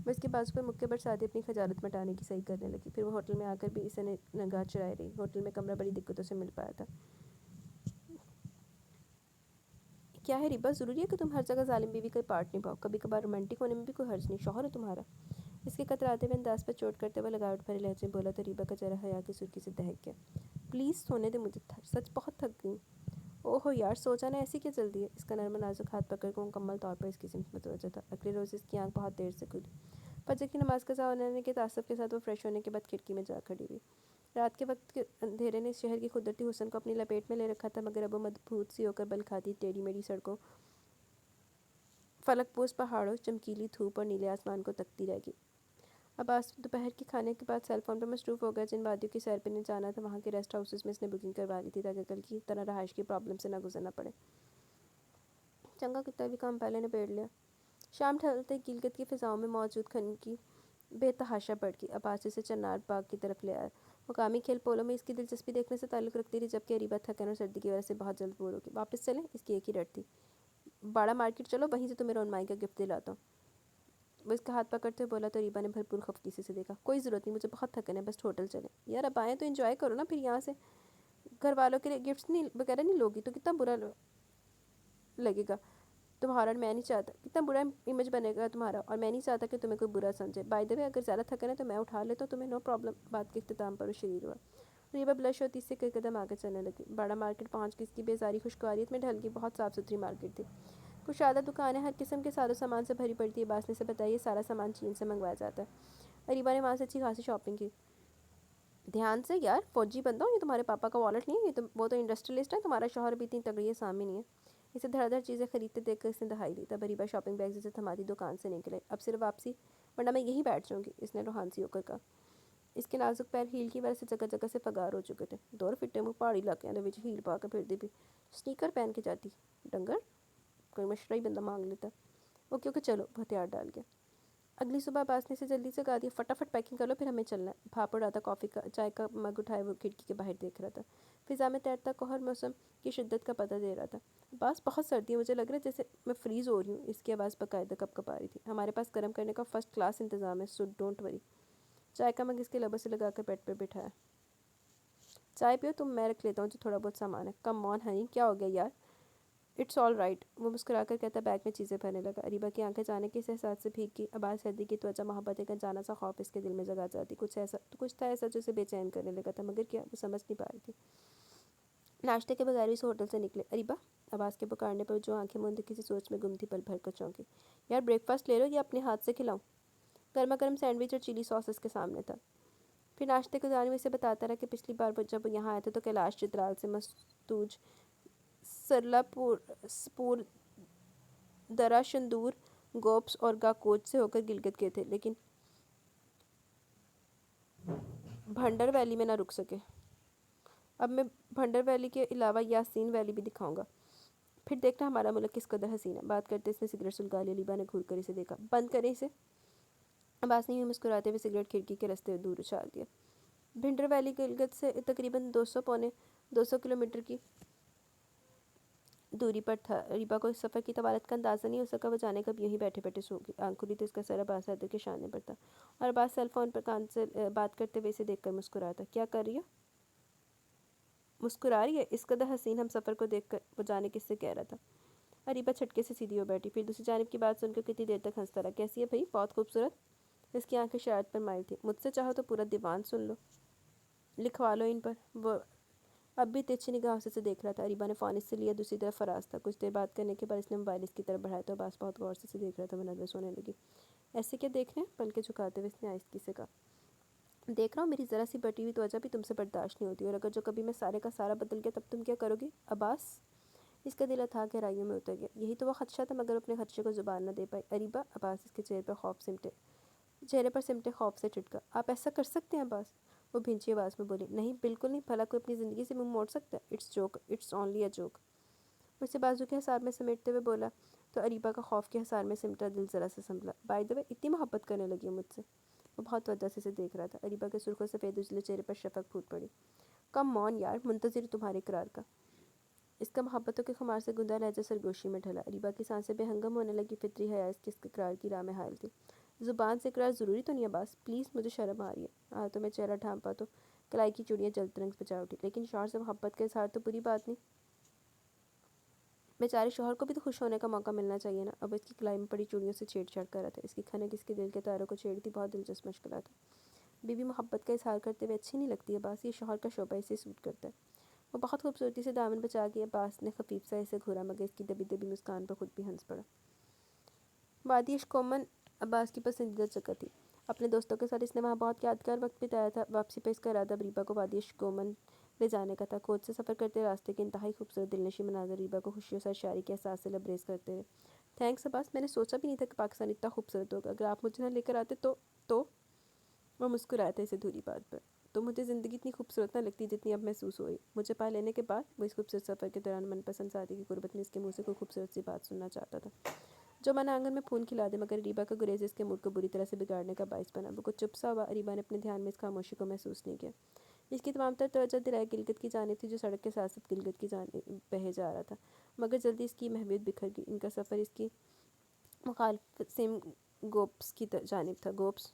وہ اس کے بازو پر مکے پر ساتھ اپنی خجالت مٹانے کی صحیح کرنے لگی. پھر وہ ہوٹل میں آ کر بھی اسے نگاہ چرائے رہی. ہوٹل میں کمرہ بڑی دقتوں سے مل پایا تھا. کیا ہے ریبا، ضروری ہے کہ تم ہر جگہ ظالم بیوی کا پارٹ نبھاؤ؟ کبھی کبھار رومانٹک ہونے میں بھی کوئی حرج نہیں. شوہر ہے تمہارا. اس کے کتراتے ہوئے انداز پر چوٹ کرتے ہوئے لگاوٹ بھرے لہجے میں بولا تو ریبا کا چہرہ حیا کی سرخی سے دہک گیا. پلیز سونے دے مجھے، سچ بہت تھک گئی. اوہو یار، سو جانا، ایسی کیا جلدی ہے؟ اس کا نرم نازک ہاتھ پکڑ کر مکمل طور پر اس کی سمت متوجہ تھا. اگلے روز اس کی آنکھ بہت دیر سے کھلی. فجر کی نماز قضا ہونے کے تعصب کے ساتھ وہ فریش ہونے کے بعد کھڑکی میں جا کھڑی ہوئی. رات کے وقت کے اندھیرے نے اس شہر کی قدرتی حسن کو اپنی لپیٹ میں لے رکھا تھا، مگر اب وہ مدبھوت سی ہو کر بل کھاتی ٹیڑھی میڑھی سڑکوں، فلک پوش پہاڑوں، چمکیلی دھوپ اور نیلے آسمان کو تکتی رہ گئی. عباس دوپہر کے کھانے کے بعد سیل فون پر مصروف ہو گیا. جن وادیوں کی سیر پہ نے جانا تھا وہاں کے ریسٹ ہاؤسز میں اس نے بکنگ کروا لی تھی تاکہ کل کی طرح رہائش کی پرابلم سے نہ گزرنا پڑے. چنگا کتا بھی کام پہلے نبیڑ لیا. شام ڈھلتے گلگت کی فضاؤں میں موجود کھن کی بے تحاشا بڑھ گئی. عباس اسے چنار باغ کی طرف لے آیا. مقامی کھیل پولو میں اس کی دلچسپی دیکھنے سے تعلق رکھتی تھی، جبکہ اریبہ تھکن اور سردی کی وجہ سے بہت جلد بور ہوگی. واپس چلیں؟ اس کی ایک ہی ڈر تھی. باڑا مارکیٹ چلو، وہیں سے تمہیں رونمائی کا گفٹ دلاتا ہوں. وہ اس کا ہاتھ پکڑتے ہوئے بولا تو اریبہ نے بھرپور خفگی سے دیکھا. کوئی ضرورت نہیں، مجھے بہت تھکن ہے، بس ہوٹل چلیں. یار اب آئیں تو انجوائے کرو نا. پھر یہاں سے گھر والوں کے لیے گفٹس نہیں وغیرہ نہیں لوگی تو کتنا برا لگے گا تمہارا، اور میں نہیں چاہتا. کتنا برا امیج بنے گا تمہارا، اور میں نہیں چاہتا کہ تمہیں کوئی برا سمجھے. بائی دی وے، اگر زیادہ تھکن ہے تو میں اٹھا لیتا ہوں تمہیں، نو پرابلم. بات کے اختتام پر وہ شریر ہوا. ریبہ بلش ہوتی اس سے کئی قدم آگے چلنے لگی. باڑا مارکیٹ پہنچ کے اس کی بیزاری خوشگواریت میں ڈھل گئی. بہت صاف ستھری مارکیٹ تھی. کشادہ دکانیں ہر قسم کے ساز و سامان سے بھری پڑی تھی. عباس نے اسے بتایا یہ سارا سامان چین سے منگوایا جاتا ہے. اریبہ نے وہاں سے اچھی خاصی شاپنگ کی. دھیان سے یار، فوجی بندہ ہوں، یہ تمہارے پاپا کا والٹ نہیں ہے. یہ تو وہ تو انڈسٹریلسٹ ہے. تمہارا شوہر بھی اتنی تگڑی سامنے نہیں ہے. اسے دھڑ دھڑ چیزیں خریدتے دیکھ کر اس نے دہائی دی. تب اریبہ شاپنگ بیگ سے تھماتی دکان سے نکلے. اب صرف واپسی، ورنہ میں یہیں بیٹھ جاؤں گی، اس نے روحانسی ہو کر کہا. اس کے نازک پیر ہیل کی وجہ سے جگہ جگہ سے پگار ہو چکے تھے. دور فٹے منہ پہاڑی علاقے دے وچ ہیل پا کے پھردی بھی سنیکر پہن کے جاتی. ڈنگر کوئی مشورہ ہی بندہ مانگ لیتا. اوکے اوکے چلو، وہ ہتھیار ڈال گیا. اگلی صبح عباس نے اسے جلدی سے کہا دیا فٹافٹ پیکنگ کر لو، پھر ہمیں چلنا ہے. بھاپ اڑا تھا کافی کا، چائے کا مگ اٹھائے وہ کھڑکی کے باہر دیکھ رہا تھا. فضا میں تیرتا کوہر موسم کی شدت کا پتہ دے رہا تھا. عباس بہت سردی ہے، مجھے لگ رہا ہے جیسے میں فریز ہو رہی ہوں. اس کی آواز باقاعدہ کپ کپا رہی تھی. ہمارے پاس گرم کرنے کا فرسٹ کلاس انتظام ہے، سو ڈونٹ وری. چائے کا مگ اس کے لبوں سے لگا کر بیڈ پہ بٹھایا. چائے پیو تم، میں رکھ لیتا ہوں جو تھوڑا بہت سامان ہے. کم آن ہنی، کیا ہو گیا یار؟ اٹس آل رائٹ، وہ مسکرا کر کہتا بیگ میں چیزیں بھرنے لگا. اریبہ کی آنکھیں جانے کے اس احساس سے بھیگ گئی. عباس سردی کی توجہ محبت کا جانا سا خوف اس کے دل میں جگا جاتی. کچھ تھا ایسا جو اسے بے چین کرنے لگا تھا، مگر کیا، وہ سمجھ نہیں پا رہی تھی. ناشتے کے بغیر اس ہوٹل سے نکلے. اریبہ، عباس کے پکارنے پر جو آنکھیں موندے کسی سوچ میں گم تھی پل بھر کر چونکی. یار بریک فاسٹ لے لو یا اپنے ہاتھ سے کھلاؤں؟ گرما گرم سینڈوچ اور چلی ساس اس کے سامنے تھا. پھر ناشتے کے دوران میں اسے بتاتا رہا کہ پچھلی بار جب وہ یہاں آئے تھے تو کیلاش چترال سے مستوج سرلا پور درا شندور گوپس اور گاکوچ سے ہو کر گلگت گئے تھے، لیکن بھنڈر ویلی میں نہ رک سکے. اب میں بھنڈر ویلی کے علاوہ یاسین ویلی بھی دکھاؤں گا، پھر دیکھنا ہمارا ملک کس قدر حسین ہے. بات کرتے اس نے سگریٹ سلگا لی. اریبہ نے گھور کر اسے دیکھا. بند کریں اسے. عباس نے یوں مسکراتے ہوئے سگریٹ کھڑکی کے رستے دور اچھال دیا. بھنڈر ویلی گلگت سے تقریباً 200 کلومیٹر کی دوری پر تھا. اریبہ کو اس سفر کی طوالت کا اندازہ نہیں ہو سکا. وہ جانے کب یوں ہی بیٹھے بیٹھے سو گئی. آنکھ کھلی تو اس کا سر عباس حیدر کے شانے پر تھا، اور عباس سیل فون پر کان سے بات کرتے ہوئے اسے دیکھ کر مسکرایا تھا. کیا کر رہی ہو؟ مسکرا رہی ہے؟ اس قدر حسین ہم سفر کو دیکھ کر وہ جانے کس سے کہہ رہا تھا. اریبہ چھٹکے سے سیدھی ہو بیٹھی. پھر دوسری جانب کی بات سن کر کتنی دیر تک ہنستا رہا. کیسی ہے بھئی؟ بہت خوبصورت. اس کی آنکھیں شرارت پر مائل تھی. مجھ سے چاہو تو پورا دیوان سن لو، لکھوا لو ان پر. وہ اب بھی تیچھی نگاہوں سے اسے دیکھ رہا تھا. اریبہ نے فون اس سے لیا. دوسری طرف فراز تھا. کچھ دیر بات کرنے کے بعد اس نے موبائل اس کی طرف بڑھایا تو عباس بہت غور سے اسے دیکھ رہا تھا. وہ نروس ہونے لگی. ایسے کیا دیکھ رہے ہیں؟ پلکیں جھکاتے ہوئے اس نے آہستگی سے کہا. دیکھ رہا ہوں میری ذرا سی بٹی ہوئی توجہ بھی تم سے برداشت نہیں ہوتی، اور اگر جو کبھی میں سارے کا سارا بدل گیا تب تم کیا کرو گی؟ عباس، اس کا دل اتھاہ گہرائیوں میں اتر گیا. یہی تو وہ خدشہ تھا، مگر اپنے خدشے کو زبان نہ دے پائی. اریبہ، عباس اس کے چہرے پر سمٹے خوف سے ٹھٹکا. آپ ایسا کر سکتے ہیں عباس؟ وہ بھینچی آواز میں بولی. نہیں بالکل نہیں. بھلا کوئی اپنی زندگی سے منہ موڑ سکتا ہے؟ It's joke, it's only a joke. اسے بازو کے حصار میں سمیٹتے ہوئے بولا تو اریبہ کا خوف کے حصار میں سمٹا دل ذرا سے سنبھلا. بائی دی وے، اتنی محبت کرنے لگی ہے مجھ سے؟ وہ بہت توجہ سے اسے دیکھ رہا تھا. اریبہ کے سرخ و سفید اجلے چہرے پر شفق پھوٹ پڑی. کم آن یار، منتظر تمہارے اقرار کا. اس کا محبتوں کے خمار سے گندا لہجہ سرگوشی میں ڈھلا. اریبہ کی سانسیں بے ہنگم ہونے لگی. فطری حیا اس کے اقرار کی راہ میں حائل تھی. زبان سے اقرار ضروری تو نہیں عباس، پلیز مجھے شرم آ رہی ہے۔ ہاتھوں میں چہرہ ڈھانپا تو کلائی کی چوڑیاں جلتے رنگ بجا اٹھی۔ لیکن شوہر سے محبت کا اظہار تو بری بات نہیں، بیچارے شوہر کو بھی تو خوش ہونے کا موقع ملنا چاہیے نا۔ اب اس کی کلائی میں پڑی چوڑیوں سے چھیڑ چھاڑ کر رہا تھا، اس کی کھنک اس کے دل کے تاروں کو چھیڑتی، بہت دلچسپ مشغلہ تھا۔ بیوی محبت کا اظہار کرتے ہوئے اچھی نہیں لگتی عباس، یہ شوہر کا شعبہ اسے سوٹ کرتا ہے۔ وہ بہت خوبصورتی سے دامن بچا کے عباس نے خفیف سا اسے گھورا، مگر اس کی دبی دبی مسکان پر خود بھی ہنس پڑا۔ وادی اشکومن عباس کی پسندیدہ جگہ تھی، اپنے دوستوں کے ساتھ اس نے وہاں بہت یادگار وقت بتایا تھا۔ واپسی پر اس کا ارادہ ریبا کو وادی اشکومن لے جانے کا تھا۔ کوچ سے سفر کرتے راستے کے انتہائی خوبصورت دلنشیں مناظر ریبا کو خوشی و سرشاری کے احساس سے لبریز کرتے رہے۔ تھینکس عباس، میں نے سوچا بھی نہیں تھا کہ پاکستان اتنا خوبصورت ہوگا، اگر آپ مجھے نہ لے کر آتے تو وہ مسکرایا تھا اس ادھوری بات پر۔ تو مجھے زندگی اتنی خوبصورت نہ لگتی جتنی اب محسوس ہو رہی۔ مجھے پا لینے کے بعد وہ اس خوبصورت سفر کے دوران من پسند ساتھی کی غربت میں اس کے منہ سے کوئی خوبصورت سی بات سننا چاہتا تھا جو من آنگن میں پھول کھلا دے، مگر ریبا کا گریز اس کے موڈ کو بری طرح سے بگاڑنے کا باعث بنا۔ وہ کچھ چپ سا ہوا، ریبا نے اپنے دھیان میں اس خاموشی کو محسوس نہیں کیا۔ اس کی تمام تر توجہ دریا گلگت کی جانب تھی جو سڑک کے ساتھ ساتھ گلگت کی جانب بہے جا رہا تھا، مگر جلدی اس کی محویت بکھر گئی۔ ان کا سفر اس کی مخالف سیم گوپس کی جانب تھا۔ گوپس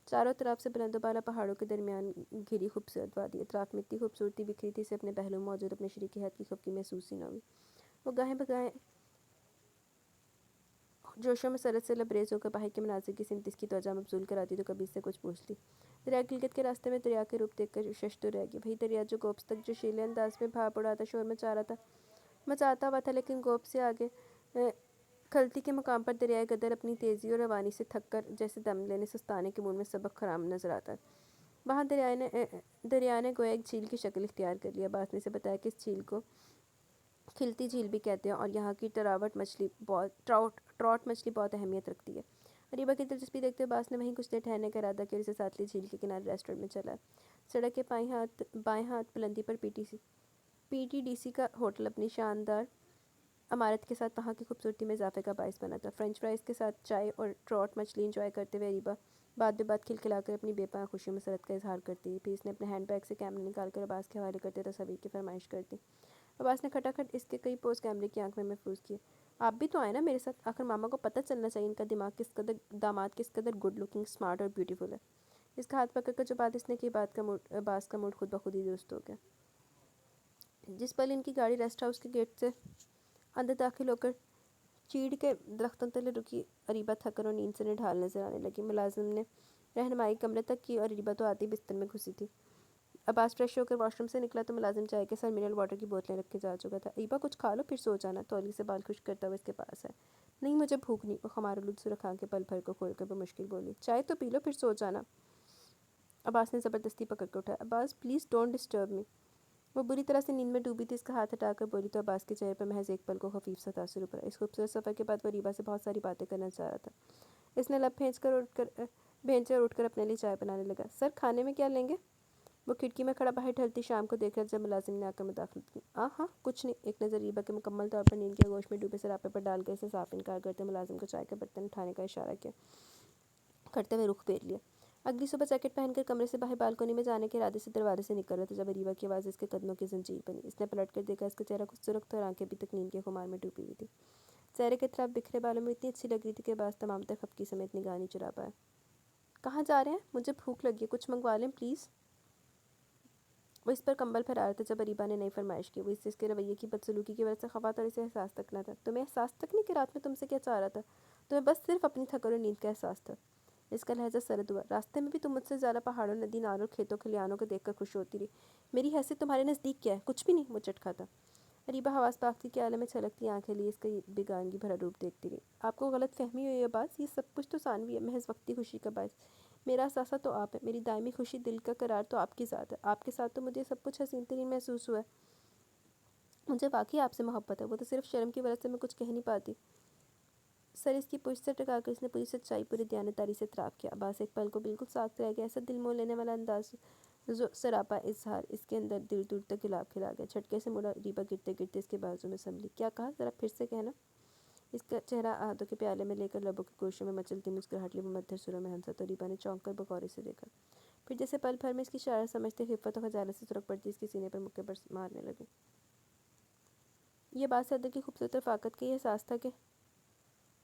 چاروں طرف سے بلند و بالا پہاڑوں کے درمیان گھری خوبصورت وادی، اطراف میں اتنی خوبصورتی بکھری تھی اسے اپنے پہلو میں موجود اپنے شریک حیات کی خفگی محسوس ہی نہ ہوئی۔ وہ گاہیں بگاہیں جوشوں میں سرد سے لبریز ہو کر باہر کے مناظر کی سمت اس کی توجہ مبذول کراتی تو کبھی اس سے کچھ پوچھتی۔ دریا گلگت کے راستے میں دریا کے روپ دیکھ کر ششدر رہ گئی۔ وہی دریا جو گوپس تک جوشیلے انداز میں بھاپ اڑاتا شور مچاتا ہوا تھا، لیکن گوپس سے آگے کھلتی کے مقام پر دریائے گدر اپنی تیزی اور روانی سے تھک کر جیسے دم لینے سستانے کے موڈ میں سبق خرام نظر آتا ہے۔ وہاں دریا نے گویا ایک جھیل کی شکل اختیار کر لیا۔ عباس نے اسے بتایا کہ اس جھیل کو کھلتی جھیل بھی کہتے ہیں اور یہاں کی ٹراؤٹ مچھلی بہت اہمیت رکھتی ہے۔ ریبا کی دلچسپی دیکھتے ہوئے عباس نے وہیں کچھ دیر ٹھہرنے کا ارادہ کیا اور اسے ساتلی جھیل کے کنارے ریسٹورنٹ میں چلا۔ سڑک کے بائیں ہاتھ بلندی پر پی ٹی ڈی سی کا ہوٹل اپنی شاندار عمارت کے ساتھ وہاں کی خوبصورتی میں اضافے کا باعث بنا تھا۔ فرنچ فرائز کے ساتھ چائے اور ٹراؤٹ مچھلی انجوائے کرتے ہوئے ریبا بات بے بات کھلکھلا کر اپنی بے پناہ خوشی و مسرت کا اظہار کرتی رہی۔ پھر اس نے اپنے ہینڈ بیگ سے کیمرہ نکال کر عباس کے حوالے کرتے تصاویر کی فرمائش کر دی۔ عباس نے کھٹاکھٹ اس کے کئی پوز کیمرے کی آنکھ میں محفوظ کیے۔ آپ بھی تو آئے نا میرے ساتھ، آخر ماما کو پتہ چلنا چاہیے ان کا داماد کس قدر گڈ لکنگ، اسمارٹ اور بیوٹیفل ہے۔ اس کا ہاتھ پکڑ کر جو بات اس نے کی، عباس کا موڈ خود بخود ہی درست ہو گیا۔ جس پل ان کی گاڑی ریسٹ ہاؤس کے گیٹ سے اندر داخل ہو کر چیڑ کے درختوں تلے رکی، ریبا تھکن اور نیند سے نڈھال نظر آنے لگی۔ ملازم نے رہنمائی کمرے تک کی اور ریبا تو آتی بستر میں گھسی تھی۔ عباس فریش ہو کر واش روم سے نکلا تو ملازم چائے کے ساتھ منرل واٹر کی بوتلیں رکھ کے جا چکا تھا۔ ریبا کچھ کھا لو پھر سو جانا، تولی سے بال خشک کرتا ہوا اس کے پاس ہے۔ نہیں مجھے بھوک نہیں، وہ خمارآلود سرخ آنکھیں پل بھر کو کھول کر بمشکل بولی۔ چائے تو پی لو پھر سو جانا۔ عباس نے زبردستی پکڑ کر اٹھایا۔ عباس پلیز ڈونٹ ڈسٹرب می۔ وہ بری طرح سے نیند میں ڈوبی تھی، اس کا ہاتھ ہٹا کر بولی تو عباس کے چہرے پر محض ایک پل کو خفیف سا تاثر ابھرا۔ اس خوبصورت سفر کے بعد وہ ریبا سے بہت ساری باتیں کرنا چاہ رہا تھا۔ اس نے لب بھینچ کر اٹھ کر اپنے لیے چائے بنانے لگا۔ سر کھانے میں کیا لیں گے؟ وہ کھڑکی میں کھڑا باہر ڈھلتی شام کو دیکھ رہا جب ملازم نے آ کر مداخلت کی۔ ہاں کچھ نہیں، ایک نظر ریبا کے مکمل طور پر نیند کے آغوش میں ڈوبے سراپے پر ڈال کر اسے صاف انکار کرتے ملازم کو چائے کا برتن اٹھانے کا اشارہ کیا کرتے ہوئے رخ پھیر لیا۔ اگلی صبح جیکٹ پہن کر کمرے سے باہر بالکونی میں جانے کے ارادے سے دروازے سے نکل رہا تھا جب ریبا کی آواز اس کے قدموں کی زنجیر بنی۔ اس نے پلٹ کر دیکھا، اس کا چہرہ کچھ سرخ تھا اور آنکھیں ابھی تک نیند کے خمار میں ڈوبی ہوئی تھی۔ چہرے کے اطراف بکھرے بالوں میں اتنی اچھی لگ رہی تھی کہ عباس تمام تر خفگی سمیت نگاہ نہیں چرا پایا۔ کہاں جا رہے ہیں؟ مجھے بھوک لگی ہے، کچھ منگوا لیں پلیز۔ وہ اس پر کمبل پھیلا رہا تھا جب ریبا نے نئی فرمائش کی۔ وہ اس کے رویے کی بدسلوکی کی وجہ سے خفا تھا اور اسے احساس تک نہ تھا۔ تمہیں احساس تک نہیں کہ رات میں تم سے کیا چاہ رہا تھا؟ تمہیں بس صرف اپنی تھکن اور نیند کا احساس تھا۔ اس کا لہجہ سرد ہوا۔ راستے میں بھی تم مجھ سے زیادہ پہاڑوں، ندی نالوں اور کھیتوں کھلیانوں کو دیکھ کر خوش ہوتی رہی۔ میری حیثیت تمہارے نزدیک کیا ہے؟ کچھ بھی نہیں، وہ چٹکا تھا۔ ریبا حواس باختگی کے عالم میں چھلکتی آنکھیں لیے اس کا بیگانگی بھرا روپ دیکھتی رہی۔ آپ کو غلط فہمی ہوئی ہے عباس، یہ سب کچھ تو ثانوی ہے، محض وقتی خوشی کا باعث۔ میرا اثاثہ تو آپ ہے، میری دائمی خوشی، دل کا قرار تو آپ کی ذات ہے۔ آپ کے ساتھ تو مجھے سب کچھ حسین ترین محسوس ہوا ہے۔ مجھے واقعی آپ سے محبت ہے، وہ تو صرف شرم کی وجہ سے میں کچھ کہہ نہیں پاتی۔ سر اس کی پشت سے ٹکا کر اس نے پوری سچائی، پوری دیانتداری سے اعتراف کیا۔ عباس ایک پل کو بالکل ساکت رہ گیا، ایسا دل موہ لینے والا انداز سراپا اظہار اس کے اندر دور دور تک گلاب کھلا گیا۔ جھٹکے سے مڑا، ریبا گرتے گرتے اس کے بازو میں سنبھلی۔ کیا کہا؟ ذرا پھر سے کہنا۔ اس کا چہرہ ہاتھوں کے پیالے میں لے کر لبوں کے گوشوں میں مچلتی مسکراہٹ لیے وہ مدھر سروں میں ہنسا تو ریبا نے چونک کر بغور سے دیکھا۔ پھر جیسے پل بھر میں اس کی شرارت سمجھتے خفت و خجالت سے سرخ پڑتی اس کے سینے پر مکے پر مارنے لگے۔ یہ بات صدر کی خوبصورت رفاقت کا یہ احساس تھا کہ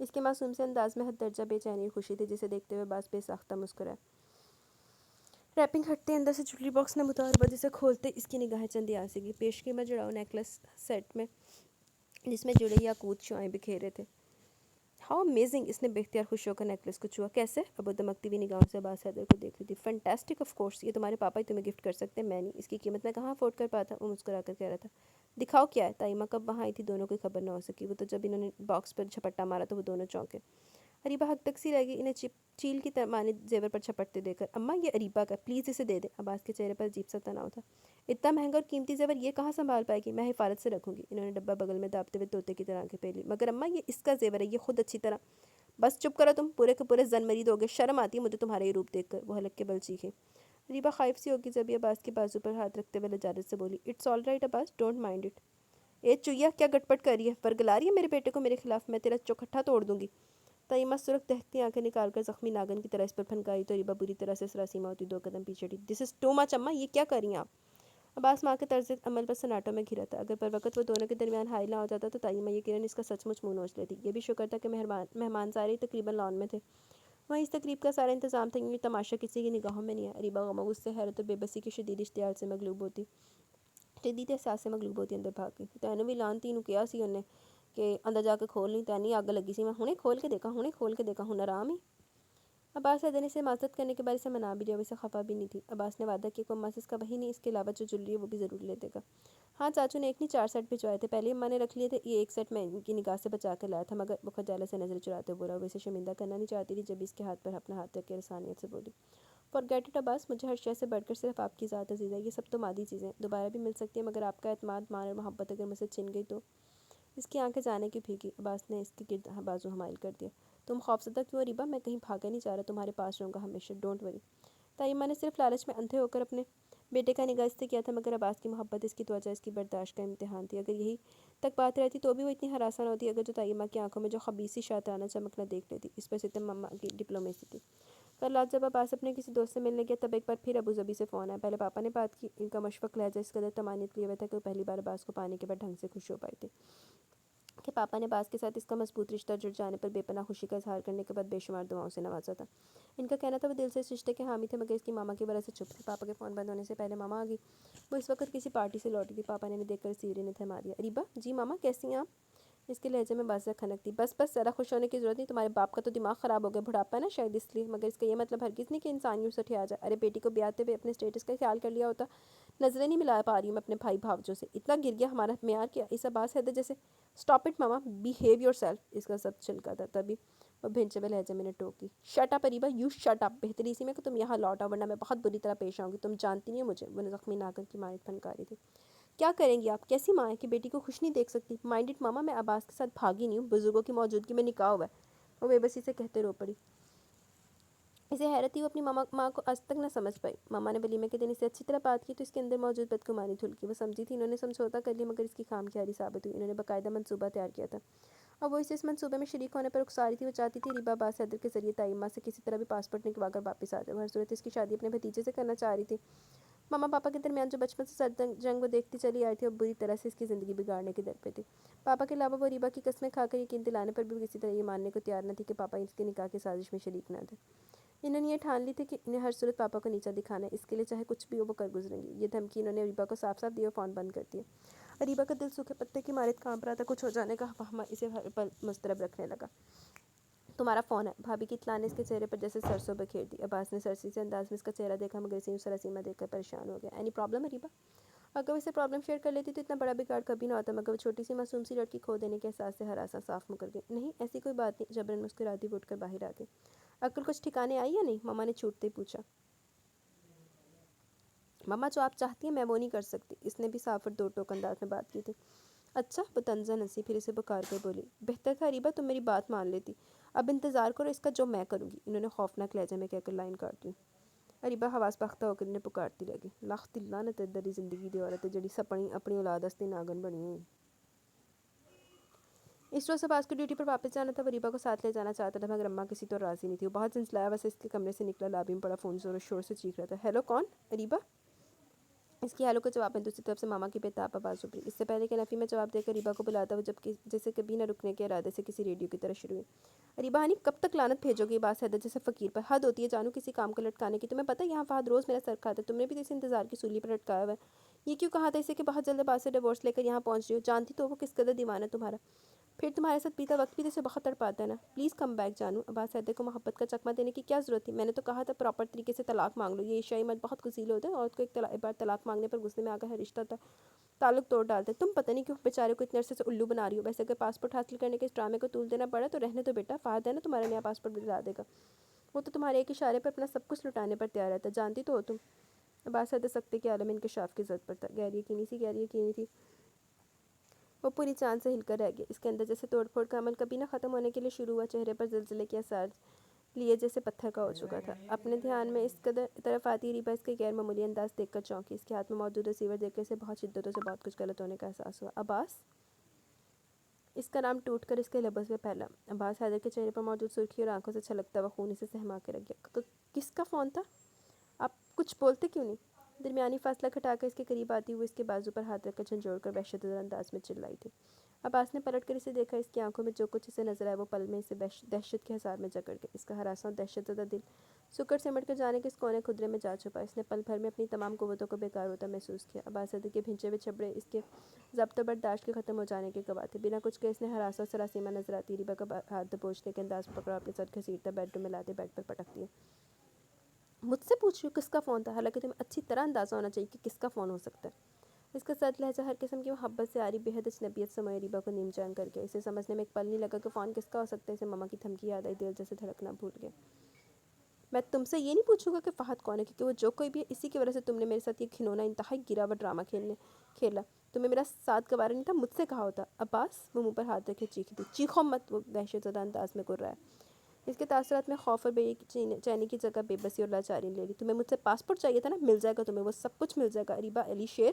اس کے معصوم سے انداز میں حد درجہ بے چینی اور خوشی تھی جسے دیکھتے ہوئے باس بے ساختہ مسکرائے۔ ریپنگ ہٹتے اندر سے جویلری باکس نے متعاربہ جسے کھولتے اس کی نگاہیں چندی آ سکی پیش قیمت جڑاؤ نیکلس سیٹ میں جس میں جڑے یاقوت شعائیں بکھیرے تھے۔ How amazing! اس نے بے اختیار خوش ہو کر نیکلس کو چھوا۔ کیسے؟ اب وہ دمکتی ہوئی نگاہوں سے عباس حیدر کو دیکھ رہی تھی۔ فینٹاسٹک آف کورس، یہ تمہارے پاپا ہی تمہیں گفٹ کر سکتے ہیں، میں نہیں، اس کی قیمت میں کہاں افورڈ کر پاتا، وہ مسکرا کر کہہ رہا تھا۔ دکھاؤ کیا ہے؟ تائمہ کب وہاں آئی تھی دونوں کو خبر نہ ہو سکی، وہ تو جب انہوں نے باکس پر جھپٹا مارا تو وہ دونوں چونکے۔ اریبہ حق تک سی رہ گئی انہیں چیل کی مانند زیور پر چھپٹتے دیکھ کر۔ اماں یہ اریبہ کا، پلیز اسے دے دیں۔ عباس کے چہرے پر عجیب سا تناؤ تھا۔ اتنا مہنگا اور قیمتی زیور یہ کہاں سنبھال پائے گی، میں حفاظت سے رکھوں گی۔ انہوں نے ڈبہ بغل میں دابتے ہوئے طوطے کی طرح آنکھیں پھیر لی۔ مگر اماں یہ اس کا زیور ہے، یہ خود اچھی طرح۔ بس چپ کرو تم، پورے کے پورے زن مرید ہوگے، شرم آتی ہے مجھے تمہارا یہ روپ دیکھ کر، وہ حلق کے بل چیخے۔ اریبہ خائف سی ہوگی جب یہ عباس کے بازو پر ہاتھ رکھتے ہوئے لجاجت سے بولی، it's all right Abbas, don't mind it. اے چویا، کیا گٹ پٹ کر رہی ہے، ورگلا رہی ہے میرے بیٹے کو میرے خلاف، میں تیرا چوکھٹا توڑ دوں گی۔ تائمہ سرخ دہکتی آنکھیں نکال کر زخمی ناگن کی طرح اس پر پھنکائی تو اریبہ بری طرح سے سراسیمہ ہوتی دو قدم پیچھے ہٹی۔ دس از ٹو مچ اماں، یہ کیا کر رہی ہیں آپ؟ عباس ماں کے طرز عمل پر سناٹوں میں گھرا تھا۔ اگر پر وقت وہ دونوں کے درمیان حائل نہ ہو جاتا تو تائمہ یقیناً اس کا سچ مچ منہ نوچ لیتی۔ یہ بھی شکر تھا کہ مہمان سارے تقریباً لان میں تھے، وہیں اس تقریب کا سارا انتظام تھا کیونکہ تماشا کسی کی نگاہوں میں نہیں ہے۔ اریبہ غمگس سے حیرت و بے بسی کے شدید احساس سے مغلوب ہوتی اندر بھاگ گئی۔ تینوں بھی لان تینوں کیا سی انہیں کہ اندر جا کے کھول نہیں، تینی آگ لگی سی، میں ہنے کھول کے دیکھا ہوں آرام ہی۔ عباس حیدر نے اسے معذرت کرنے کے بعد اسے منا بھی لیا، وہ اسے خفا بھی نہیں تھی۔ عباس نے وعدہ کیا کہ اماں سے اس کا وہی نہیں، اس کے علاوہ جو جویلری ہے وہ بھی ضرور لے دے گا۔ ہاں چاچو نے ایک نہیں 4 سیٹ بھجوائے تھے، پہلے اماں نے رکھ لیے تھے، یہ ایک سیٹ میں ان کی نگاہ سے بچا کر لایا تھا، مگر وہ خجالت سے نظر چراتے ہوئے بولا، وہ اسے شرمندہ کرنا نہیں چاہتی تھی جب اس کے ہاتھ پر اپنا ہاتھ رکھ کے رسانیت سے بولی، فارگیٹ اٹ عباس، مجھے ہر شے سے بڑھ کر صرف آپ کی ذات عزیز ہے، یہ سب تو مادی چیزیں دوبارہ بھی مل سکتی ہیں، مگر آپ کا اعتماد، مان اور محبت اگر مجھ سے چھن گئی تو۔ اس کی آنکھیں جانے کی بھیگی۔ عباس نے اس کے گرد بازو حمائل کر دیا۔ تم خوفزدہ کیوں اریبہ؟ میں کہیں بھاگا نہیں جا رہا، تمہارے پاس رہوں گا ہمیشہ، ڈونٹ وری۔ تائمہ نے صرف لالچ میں اندھے ہو کر اپنے بیٹے کا نگاہ اس سے کیا تھا، مگر عباس کی محبت، اس کی توجہ، اس کی برداشت کا امتحان تھی۔ اگر یہی تک بات رہتی تو بھی وہ اتنی ہراساں نہ ہوتی، اگر جو تائمہ کی آنکھوں میں جو خبیث سی شیطانہ چمک نہ دیکھ لیتی۔ اس پر ستم مما کی ڈپلومیسی تھی۔ کل رات جب عباس اپنے کسی دوست سے ملنے گیا تب ایک بار پھر ابوظبی سے فون آیا۔ پہلے پاپا نے بات کی، ان کا مشفق لہجہ اس قدر طمانینت لیے ہوئے تھا کہ وہ پہلی بار عباس کو پانے کے بعد ڈھنگ سے خوش ہو پائی تھی کہ پاپا نے عباس کے ساتھ اس کا مضبوط رشتہ جڑ جانے پر بے پناہ خوشی کا اظہار کرنے کے بعد بے شمار دعاؤں سے نوازا تھا۔ ان کا کہنا تھا وہ دل سے اس رشتے کے حامی تھے، مگر اس کی ماما کی وجہ سے چپ تھے۔ پاپا کے فون بند ہونے سے پہلے ماما آ گئی، وہ اس وقت کسی پارٹی سے لوٹی تھی۔ پاپا نے انہیں دیکھ کر سیری نے تھما دیا۔ اریبہ، جی ماما کیسی ہیں آپ؟ اس کے لہجے میں واضح کھنک تھی۔ بس بس ذرا خوش ہونے کی ضرورت نہیں، تمہارے باپ کا تو دماغ خراب ہو گیا، بڑھاپا ہے نا شاید اس لیے، مگر اس کا یہ مطلب ہرگز نہیں کہ انسان یوں سٹھیا جائے۔ ارے بیٹی کو بیاتے ہوئے اپنے اسٹیٹس کا خیال کر لیا ہوتا، نظریں نہیں ملا پا رہی ہوں میں اپنے بھائی بھاوجوں سے، اتنا گر گیا ہمارا معیار کیا اس عباس حیدر جیسے۔ Stop it mama, behave yourself, اس کا سب چلکا تھا۔ تبھی وہ بھنچے ہوئے لہجے میں نے ٹوکی، shut up Areeba, you shut up, بہتری اسی میں کہ تم یہاں لوٹ آؤ ورنہ میں بہت بری طرح پیش آؤں گی، تم جانتی نہیں ہو مجھے، وہ زخمی ناگن کی مانند پھنکا رہی تھی۔ کیا کریں گی آپ، کیسی ماں ہے کہ بیٹی کو خوش نہیں دیکھ سکتی؟ مائنڈ اٹ ماما، میں عباس کے ساتھ بھاگی نہیں ہوں، بزرگوں کی موجودگی میں نکاح ہوا ہے، وہ بے بسی سے کہتے رو پڑی۔ اسے حیرت تھی، وہ اپنی ماں کو آج تک نہ سمجھ پائی۔ ماما نے ولیمے کے دن اسے اچھی طرح بات کی تو اس کے اندر موجود بدگمانی دھل وہ سمجھی تھی انہوں نے سمجھوتا کر لیا، مگر اس کی خام خیالی ثابت ہوئی۔ انہوں نے باقاعدہ منصوبہ تیار کیا تھا اور وہ اسے اس منصوبے میں شریک ہونے پر اکسا رہی تھی۔ وہ چاہتی تھی اریبہ عباس حیدر کے ذریعے تائمہ سے کسی طرح بھی پاسپورٹ نکلوا کر واپس آ جائے، وہ ہر صورت اس کی شادی اپنے بھتیجے سے کرنا چاہ رہی تھی۔ ماما پاپا کے درمیان جو بچپن سے سرد جنگ وہ دیکھتی چلی آئی تھی، اور بری طرح سے اس کی زندگی بگاڑنے کے در پہ تھی۔ پاپا کے علاوہ وہ اریبہ کی قسمیں کھا کر یقین دلانے پر بھی کسی طرح یہ ماننے کو تیار نہ تھی کہ پاپا اس کے نکاح کی سازش میں شریک نہ تھے۔ انہوں نے یہ ٹھان لی تھی کہ انہیں ہر صورت پاپا کو نیچا دکھانا ہے، اس کے لیے چاہے کچھ بھی ہو وہ کر گزریں گی۔ یہ دھمکی انہوں نے اریبہ کو صاف صاف دی اور فون بند کر دیا۔ اریبہ کا دل سوکھے پتے کی مانند کانپ رہا تھا، کچھ ہو جانے کا وہمہ اسے ہر پل مضطرب رکھنے لگا۔ تمہارا فون ہے، بھابھی کی اطلاع نے اس کے چہرے پر جیسے سرسوں بکھیر دی۔ عباس نے سرسی سے انداز میں اس کا چہرہ دیکھا، مگر اسے یوں سراسیمہ دیکھ کر پریشان ہو گیا۔ Any problem Areeba? اگر وہ اسے پرابلم شیئر کر لیتی تو اتنا بڑا بگاڑ کبھی نہ ہوتا، مگر وہ چھوٹی سی معصوم سی لڑکی کھو دینے کے احساس سے ہراساں صاف مکر گئی۔ نہیں ایسی کوئی بات نہیں، جبراً مسکراتی وہ اٹھ کر باہر آ گئی۔ عقل کچھ ٹھکانے آئی یا نہیں؟ ماما نے چھوٹتے ہی پوچھا۔ ماما جو آپ چاہتی ہیں میں وہ نہیں کر سکتی، اس نے بھی صاف اور دو ٹوک انداز میں بات کی تھی۔ اچھا، وہ طنزاً ہنسی، پھر اسے پکار کر بولی، بہتر تھا اریبہ تم میری بات مان لیتی، اب انتظار کرو اس کا جو میں کروں گی، انہوں نے خوفناک لہجے میں کہہ کر لائن کاٹ لی۔ اریبہ حواس باختہ ہو کر انہیں پکارتی رہ گئی، لاکھ دی لعنت ہے تیری زندگی دی عورت جڑی سپنی اپنی اولاد استے ناگن بنی ہوئی۔ اس روز عباس کو ڈیوٹی پر واپس جانا تھا، وہ اریبہ کو ساتھ لے جانا چاہتا تھا، مگر اماں کسی طور راضی نہیں تھی۔ وہ بہت زنجلایا ویسے اس کے کمرے سے نکلا، لابی میں پڑا فون زور و شور سے چیخ رہا تھا، ہیلو کون؟ اریبہ؟ اس کی حالوں کا جواب میں دوسری طرف سے ماما کی بےتاب آواز ابھری۔ اس سے پہلے کہ نفی میں جواب دے کر ریبا کو بلاتا وہ جیسے کبھی نہ رکنے کے ارادے سے کسی ریڈیو کی طرح شروع ہوئی۔ ریبا ہنی کب تک لعنت بھیجو گی؟ بات حیدر جیسے فقیر پر۔ حد ہوتی ہے جانو کسی کام کو لٹکانے کی۔ تمہیں پتہ ہے یہاں فہد روز میرا سر کھاتا ہے، تم نے بھی تو اسے انتظار کی سولی پر لٹکایا ہوا ہے۔ یہ کیوں کہا تھا اسے کہ بہت جلد عباس سے ڈیورس لے کر یہاں پہنچ رہی ہو؟ جانتی تو وہ کس قدر دیوانہ ہے تمہارا، پھر تمہارے ساتھ بیتا وقت بھی تو اسے بہت تڑپاتا ہے نا۔ پلیز کم بیک جانو۔ عباس حیدر کو محبت کا چکمہ دینے کی کیا ضرورت تھی؟ میں نے تو کہا تھا پراپر طریقے سے طلاق مانگ لو۔ یہ عیشائی مرد بہت غصیلے ہوتے ہیں، عورت کو ایک بار طلاق مانگنے پر غصے میں آ کر ہر رشتہ تعلق توڑ ڈالتے ہیں۔ تم پتہ نہیں کیوں بیچارے کو اتنے عرصے سے الو بنا رہی ہو۔ ویسے اگر پاسپورٹ حاصل کرنے کے اس ڈرامے کو طول دینا پڑا تو رہنے دو بیٹا، فہد ہے نا تمہارا نیا پاسپورٹ دلا دے گا۔ وہ تو تمہارے ایک اشارے پر اپنا سب کچھ لٹانے پر تیار رہتا ہے، جانتی تو ہو تم۔ عباس حیدر سکتے کے عالم انکشاف کی زد پر تھا۔ غیر یقینی تھی وہ پوری چاند سے ہل کر رہ گیا۔ اس کے اندر جیسے توڑ پھوڑ کا عمل کبھی نہ ختم ہونے کے لیے شروع ہوا، چہرے پر زلزلے کے آثار لیے جیسے پتھر کا ہو چکا تھا۔ اپنے دھیان میں اس قدر طرف آتی ریبا اس کے غیر معمولی انداز دیکھ کر چونکی۔ اس کے ہاتھ میں موجود ریسیور دیکھ کر اسے بہت شدتوں سے بہت کچھ غلط ہونے کا احساس ہوا۔ عباس، اس کا نام ٹوٹ کر اس کے لبوں سے پھیلا۔ عباس حیدر کے چہرے پر موجود سرخی اور آنکھوں سے چھلکتا ہوا خون اسے سہما کے رکھ گیا۔ کس کا فون تھا؟ آپ کچھ بولتے کیوں نہیں؟ درمیانی فاصلہ گھٹا کر اس کے قریب آتی ہوئی اس کے بازو پر ہاتھ رکھ کر جھنجھوڑ کر وحشت زدہ انداز میں چلائی تھی۔ عباس نے پلٹ کر اسے دیکھا۔ اس کی آنکھوں میں جو کچھ اسے نظر آیا وہ پل میں اسے دہشت کے حصار میں جکڑ گیا۔ اس کا ہراساں اور دہشت زدہ دل سکڑ سمٹ کر جانے کے اس کونے خدرے میں جا چھپا۔ اس نے پل بھر میں اپنی تمام قوتوں کو بیکار ہوتا محسوس کیا۔ عباس حیدر کے بھنچے ہوئے چھبڑے اس کے ضبط و برداشت کے ختم ہو جانے کے گواہ تھے۔ بنا کچھ کہے اس نے ہراساں اور سراسیمہ نظر آتی ریبا کا ہاتھ دبوچنے کے انداز میں پکڑا، اپنے سر گھسیٹتا بیڈ روم میں لاتے بیڈ پر پٹک دیا۔ مجھ سے پوچھ رہی ہو کس کا فون تھا، حالانکہ تمہیں اچھی طرح اندازہ ہونا چاہیے کہ کس کا فون ہو سکتا ہے۔ اس کا سرد لہجہ ہر قسم کی محبت سے آری بے حد اجنبیت سموئے ریبا کو نیم جان کر گیا۔ اسے سمجھنے میں ایک پل نہیں لگا کہ فون کس کا ہو سکتا ہے۔ اسے ماما کی دھمکی یاد آئی، دل جیسے دھڑکنا بھول گیا۔ میں تم سے یہ نہیں پوچھوں گا کہ فہد کون ہے، کیونکہ وہ جو کوئی بھی ہے اسی کی وجہ سے تم نے میرے ساتھ یہ گھنونا انتہائی گرا ہوا ڈرامہ کھیلا۔ تمہیں میرا ساتھ گوارا نہیں تھا، مجھ سے کہا ہوتا۔ عباس، وہ منہ پر ہاتھ رکھے چیخی تھی۔ چیخو مت، وہ دہشت زدہ انداز میں کر رہا ہے۔ اس کے تاثرات میں خوف اور بے چینی کی جگہ بے بسی اور لاچاری لے لی۔ تمہیں مجھ سے پاسپورٹ چاہیے تھا نا، مل جائے گا تمہیں، وہ سب کچھ مل جائے گا ریبا علی شیر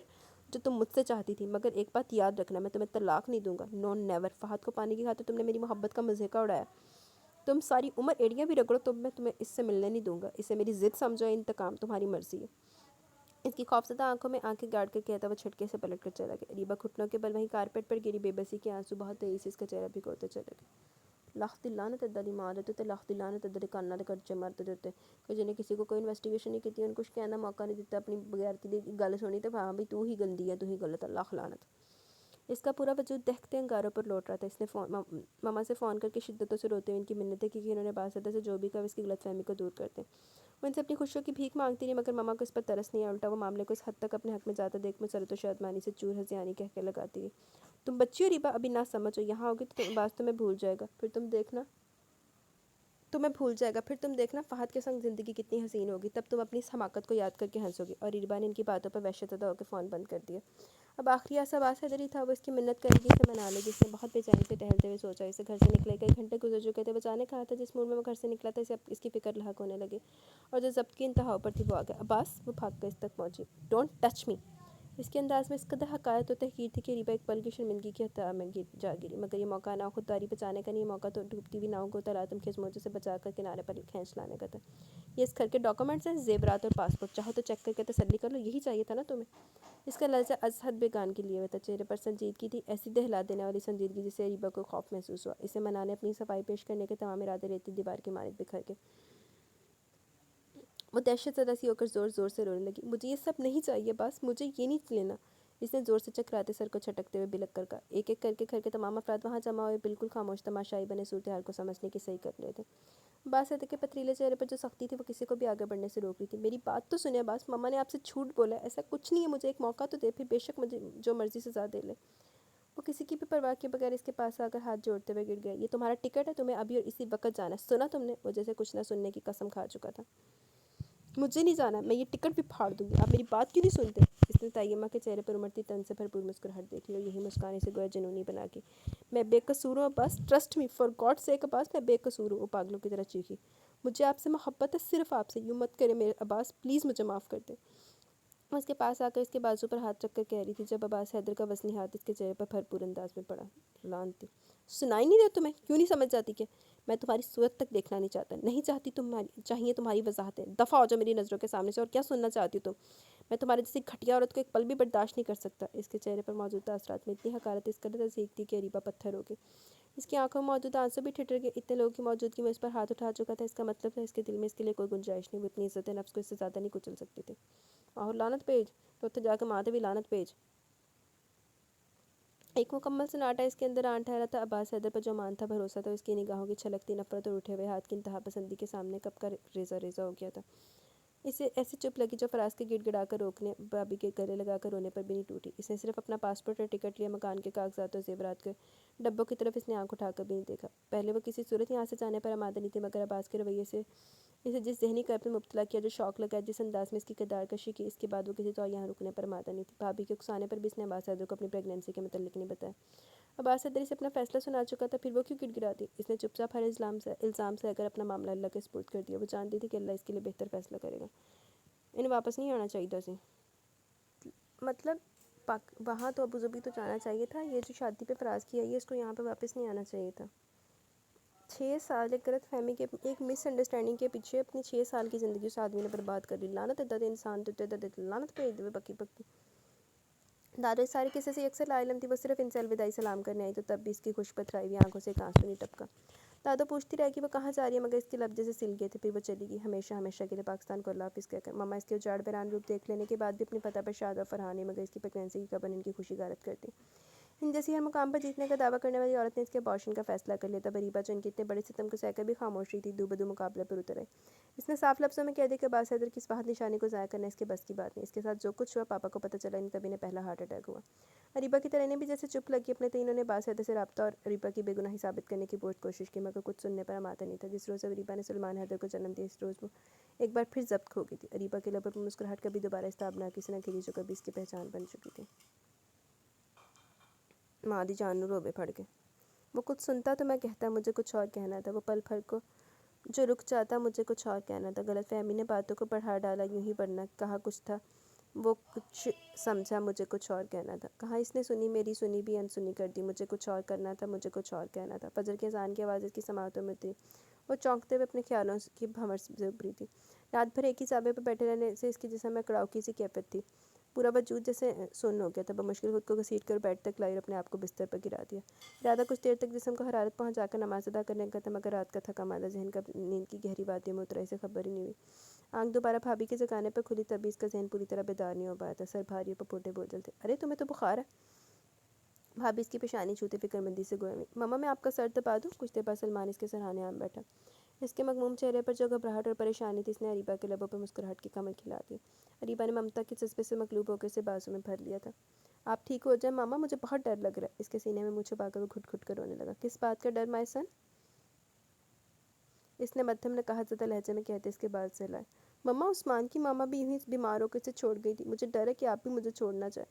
جو تم مجھ سے چاہتی تھی۔ مگر ایک بات یاد رکھنا، میں تمہیں طلاق نہیں دوں گا، نو نیور۔ فہد کو پانے کی خاطر تم نے میری محبت کا مذائقہ اڑایا، تم ساری عمر ایڑیاں بھی رگڑو تو میں تمہیں اس سے ملنے نہیں دوں گا۔ اسے میری ضد سمجھو، انتقام تمہاری مرضی ہے۔ اس کی خوفزدہ آنکھوں میں آنکھیں گاڑ کر کہتا وہ جھٹکے سے پلٹ کر چلا گیا۔ ریبا گھٹنوں کے بل وہیں کارپیٹ پر گری بے بسی کے آنسو بہت تیزی سے اس کا چہرہ بھگوتے چلے گئے۔ لاخ دی لعنت اداری مار دیتے تے، لاخ دی لعنت اداری کاننا دے کچے مارتے دیتے کہ جنہیں کسی کو کوئی انویسٹیگیشن نہیں کی، ان کچھ کہنا موقع نہیں دیتا، اپنی بغیرتی دی گل سنی تے ہاں بھی تو ہی گندی ہے، تو ہی غلط ہے، لاکھ لعنت۔ اس کا پورا وجود دہکتے انگاروں پر لوٹ رہا تھا۔ اس نے ماما سے فون کر کے شدتوں سے روتے ہوئے ان کی منتیں کی کہ انہوں نے عباس حیدر سے جو بھی کہا اس کی غلط فہمی کو دور کر دیں۔ وہ ان سے اپنی خوشیوں کی بھیک مانگتی رہی، مگر ماما کو اس پر ترس نہیں آیا، الٹا وہ معاملے کو اس حد تک اپنے حق میں جاتا دیکھ مسرت و شادمانی سے چور ہذیانی کہہ کے لگاتی رہی۔ تم بچی ہو ریبا، ابھی نہ سمجھو، یہاں ہوگی تو عباس تمہیں بھول جائے گا، پھر تم دیکھنا فہد کے سنگ زندگی کتنی حسین ہوگی، تب تم اپنی اس حماقت کو یاد کر کے ہنسو گی۔ اور ریبا نے ان کی باتوں پر وحشت زدہ ہو کے فون بند کر دیا۔ اب آخری آسا عباس حیدر ہی تھا، وہ اس کی منت کرے گی اسے منا لے گی۔ اس نے بہت بے چینی سے ٹہلتے ہوئے سوچا، اسے گھر سے نکلے کئی گھنٹے گزر چکے تھے۔ بچانے کہا تھا جس موڈ میں وہ گھر سے نکلا تھا، اسے اس کی فکر لاحق ہونے لگی، اور جو ضبط کی انتہا پر تھی وہ آ گیا۔ عباس، وہ بھاگ کر اس تک پہنچی۔ Don't touch me. اس کے انداز میں اس قدر حقارت و تحقیر تھی کہ ریبا ایک پل کی شرمندگی کی حد میں جا گری، مگر یہ موقع نہ خودداری بچانے کا نہیں، یہ موقع تو ڈوبتی ہوئی ناؤں کو تلاتم خیز موجوں سے بچا کر کنارے پر کھینچ لانے کا تھا۔ یہ اس گھر کے ڈاکومنٹس ہیں، زیورات اور پاسپورٹ، چاہو تو چیک کر کے تسلی کر لو، یہی چاہیے تھا نا تمہیں۔ اس کا لہجہ از حد بیگان کے لیے ہوا تھا، چہرے پر سنجیدگی تھی، ایسی دہلا دینے والی سنجیدگی جس سے ریبا کو خوف محسوس ہوا۔ اسے منانے، اپنی صفائی پیش کرنے کے تمام ارادے ریتی دیوار کی مانند بکھر گئے۔ وہ دہشت زدہ سی ہو کر زور زور سے رونے لگی۔ مجھے یہ سب نہیں چاہیے باس، مجھے یہ نہیں لینا۔ اس نے زور سے چکراتے سر کو چھٹکتے ہوئے بلک کر کہا۔ ایک ایک کر کے گھر کے تمام افراد وہاں جمع ہوئے، بالکل خاموش تماشائی بنے صورتحال کو سمجھنے کی صحیح کر رہے تھے۔ عباس حیدر کے پتریلے چہرے پر جو سختی تھی وہ کسی کو بھی آگے بڑھنے سے روک رہی تھی۔ میری بات تو سنیں عباس، ماما نے آپ سے جھوٹ بولا ہے، ایسا کچھ نہیں ہے، مجھے ایک موقع تو دے، پھر بے شک مجھے جو مرضی سزا دے لے۔ وہ کسی کی بھی پرواہ کیے بغیر اس کے پاس آ کر ہاتھ جوڑتے ہوئے گر گیا۔ یہ تمہارا ٹکٹ ہے، تمہیں ابھی اور اسی وقت جانا ہے، سنا تم نے؟ وہ جیسے کچھ نہ سننے کی قسم کھا چکا تھا۔ مجھے نہیں جانا، میں یہ ٹکٹ بھی پھاڑ دوں گی، آپ میری بات کیوں نہیں سنتے؟ اس نے طیمہ کے چہرے پر امڑتی طنز سے بھرپور مسکراہٹ دیکھ لی اور یہی مسکان اسے گویا جنونی بنا کے۔ میں بے قصور ہوں عباس، ٹرسٹ می، فار گاڈ سیک عباس، میں بے قصور ہوں، وہ پاگلوں کی طرح چیخی۔ مجھے آپ سے محبت ہے، صرف آپ سے، یوں مت کرے میرے عباس، پلیز مجھے معاف کر دے۔ وہ اس کے پاس آ کر اس کے بازو پر ہاتھ رکھ کر کہہ رہی تھی، جب عباس حیدر کا وزنی ہاتھ اس کے چہرے پر بھرپور انداز میں پڑا۔ لعنتی، سنائی نہیں دے تمہیں؟ کیوں نہیں سمجھ جاتی کہ میں تمہاری صورت تک دیکھنا نہیں چاہتی، چاہیے تمہاری وضاحتیں، دفع ہو جاؤ میری نظروں کے سامنے سے۔ اور کیا سننا چاہتی ہو تم؟ میں تمہارے جیسی گھٹیا عورت کو ایک پل بھی برداشت نہیں کر سکتا۔ اس کے چہرے پر موجود تاثرات میں اتنی حقارت اس قدر تصدیق تھی کہ اریبہ پتھر ہو گئی۔ اس کی آنکھوں میں موجود آنسو بھی ٹھٹر گئے۔ اتنے لوگوں کی موجودگی میں اس پر ہاتھ اٹھا چکا تھا، اس کا مطلب تھا اس کے دل میں اس کے لیے کوئی گنجائش نہیں، وہ اپنی عزت نفس کو اس سے زیادہ نہیں کچل سکتی تھی۔ اور لعنت بھیج، تو اتنے جا کے ماں تے بھی لعنت بھیج۔ ایک مکمل سناٹا اس کے اندر آن ٹھہرا تھا۔ عباس حیدر پر جو مان تھا، بھروسہ تھا، اس کی نگاہوں کی چھلکتی نفرت اور اٹھے ہوئے ہاتھ کی انتہا پسندی کے سامنے کب کا ریزہ ریزہ ہو گیا تھا۔ اسے ایسی چپ لگی جو فراز کے گڑ گڑا کر روکنے، بھابھی کے گلے لگا کر رونے پر بھی نہیں ٹوٹی۔ اس نے صرف اپنا پاسپورٹ اور ٹکٹ لیا، مکان کے کاغذات اور زیورات کے ڈبوں کی طرف اس نے آنکھ اٹھا کر بھی نہیں دیکھا۔ پہلے وہ کسی صورت یہاں سے جانے پر آمادہ نہیں تھی، مگر عباس کے رویے سے اسے جس ذہنی قید میں مبتلا کیا، جو شوق لگا، جس انداز میں اس کی کردار کشی کی، اس کے بعد وہ کسی طور یہاں رکنے پر آمادہ نہیں تھی۔ بھابھی کے اکسانے پر بھی اس نے عباس حیدر کو اپنی پریگنینسی کے متعلق نہیں بتایا۔ عباس حیدر اسے اپنا فیصلہ سنا چکا تھا، پھر وہ کیوں گڑگڑاتی؟ اس نے چپ چاپ ہر الزام سے اگر اپنا معاملہ اللہ کے سپرد کر دیا۔ وہ جانتی تھی کہ اللہ اس کے لیے بہتر فیصلہ کرے گا۔ انہیں واپس نہیں آنا چاہیے تھا۔ مطلب وہاں تو ابوظہبی تو جانا چاہیے تھا، یہ جو شادی پہ فراز کی آئی ہے، اس کو یہاں پہ واپس نہیں آنا چاہیے تھا۔ 6 سال ایک غلط فہمی کے، ایک مس انڈرسٹینڈنگ کے پیچھے اپنی 6 سال کی زندگی اس آدمی نے برباد کر لی۔ لعنت دد انسان لعنت پہ دے پکی پکی۔ دادو اس سارے قصے سے اکثر لا علم تھی، وہ صرف ان سے الوداعی سلام کرنے آئی تو تب بھی اس کی خوش پتھرائی ہوئی آنکھوں سے ایک آنسو نہیں ٹپکا۔ دادو پوچھتی رہی کہ وہ کہاں جا رہی ہے، مگر اس کے لب جیسے سل گئے تھے۔ پھر وہ چلی گئی، ہمیشہ ہمیشہ کے لیے پاکستان کو اللہ حافظ کہہ کر۔ ماما اس کے اجاڑ ویران روپ دیکھ لینے کے بعد بھی اپنے پتہ پر شاد و فرحان ہیں، مگر اس کی پریگنینسی کی خبر ان کی خوشی غارت کرتی۔ ان جیسی ہر مقام پر جیتنے کا دعویٰ کرنے والی عورت نے اس کے ابارشن کا فیصلہ کر لیا تھا۔ اریبہ جو ان کے اتنے بڑے ستم کو سہ کر بھی خاموش رہی تھی، دو بدو مقابلے پر اتر آئی۔ اس نے صاف لفظوں میں کہہ دیا کہ عباس حیدر کی اس واحد نشانی کو ضائع کرنا اس کے بس کی بات نہیں۔ اس کے ساتھ جو کچھ ہوا، پاپا کو پتہ چلا نہیں، تب انہیں پہلا ہارٹ اٹیک ہوا۔ اریبہ کی طرح انہیں بھی جیسے چپ لگی اپنے تئیں، انہوں نے عباس حیدر سے رابطہ اور اریبہ کی بے گناہی ثابت کرنے کی بہت کوشش کی، مگر کچھ سننے پر آمادہ نہیں تھا۔ جس روز اریبہ نے سلمان حیدر کو جنم دیا، اس روز وہ ایک بار پھر ضبط کھو گئی تھی۔ اریبہ کے لبوں پر مسکراہٹ کبھی دوبارہ استاب نہ کسی نہ کھلی، جو کبھی اس کی پہچان بن چکی تھی۔ ماں دی جان نو روبے پھڑ گئے۔ وہ کچھ سنتا تو میں کہتا، مجھے کچھ اور کہنا تھا۔ وہ پل پھر کو جو رک جاتا، مجھے کچھ اور کہنا تھا۔ غلط فہمی نے باتوں کو بڑھا ڈالا، یوں ہی بڑھنا۔ کہا کچھ تھا، وہ کچھ سمجھا، مجھے کچھ اور کہنا تھا۔ کہاں اس نے سنی، میری سنی بھی انسنی کر دی۔ مجھے کچھ اور کرنا تھا، مجھے کچھ اور کہنا تھا۔ فجر کی اذان کی آواز اس کی سماعتوں میں تھی، وہ چونکتے ہوئے اپنے خیالوں کی بھنور سے ابھری تھی۔ رات بھر ایک ہی سابے پر بیٹھے رہنے سے اس کے جسم میں کڑاؤ کی سی کیفیت تھی، پورا وجود جیسے سن ہو گیا تھا۔ بمشکل خود کو گھسیٹ کر بیڈ تک لائی اور اپنے آپ کو بستر پر گرا دیا۔ ارادہ کچھ دیر تک جسم کو حرارت پہنچا کر نماز ادا کرنے کا تھا، مگر رات کا تھکا مادہ ذہن کب نیند کی گہری وادیوں میں اترا، اسے خبر ہی نہیں ہوئی۔ آنکھ دوبارہ بھابھی کے جگانے پر کھلی، تب بھی اس کا ذہن پوری طرح بیدار نہیں ہو پایا تھا۔ سر بھاری اور پپوٹے بوجھل تھے۔ ارے تمہیں تو بخار ہے؟ بھابھی اس کی پیشانی چھوتے فکر مندی سے گویا ہوئی۔ ماما میں آپ کا سر دبا دوں؟ کچھ دیر بعد سلمان اس کے سرہانے آن بیٹھا۔ اس کے مغموم چہرے پر جو گھبراہٹ اور پریشانی تھی، اس نے اریبہ کے لبوں پر مسکراہٹ کی کمر کھلا دی۔ اریبہ نے ممتا کے جذبے سے مغلوب ہو کر اسے بازو میں بھر لیا تھا۔ آپ ٹھیک ہو جائیں ماما، مجھے بہت ڈر لگ رہا ہے۔ اس کے سینے میں منہ چھپا کر وہ گھٹ گھٹ کر رونے لگا۔ کس بات کا ڈر مائی سن؟ اس نے مدھم نقاہت زدہ لہجے میں کہتے اس کے بال سہلائے۔ مما عثمان کی ماما بھی یوں ہی بیمار ہو کر اسے چھوڑ گئی تھی، مجھے ڈر ہے کہ آپ بھی مجھے چھوڑ نہ جائیں۔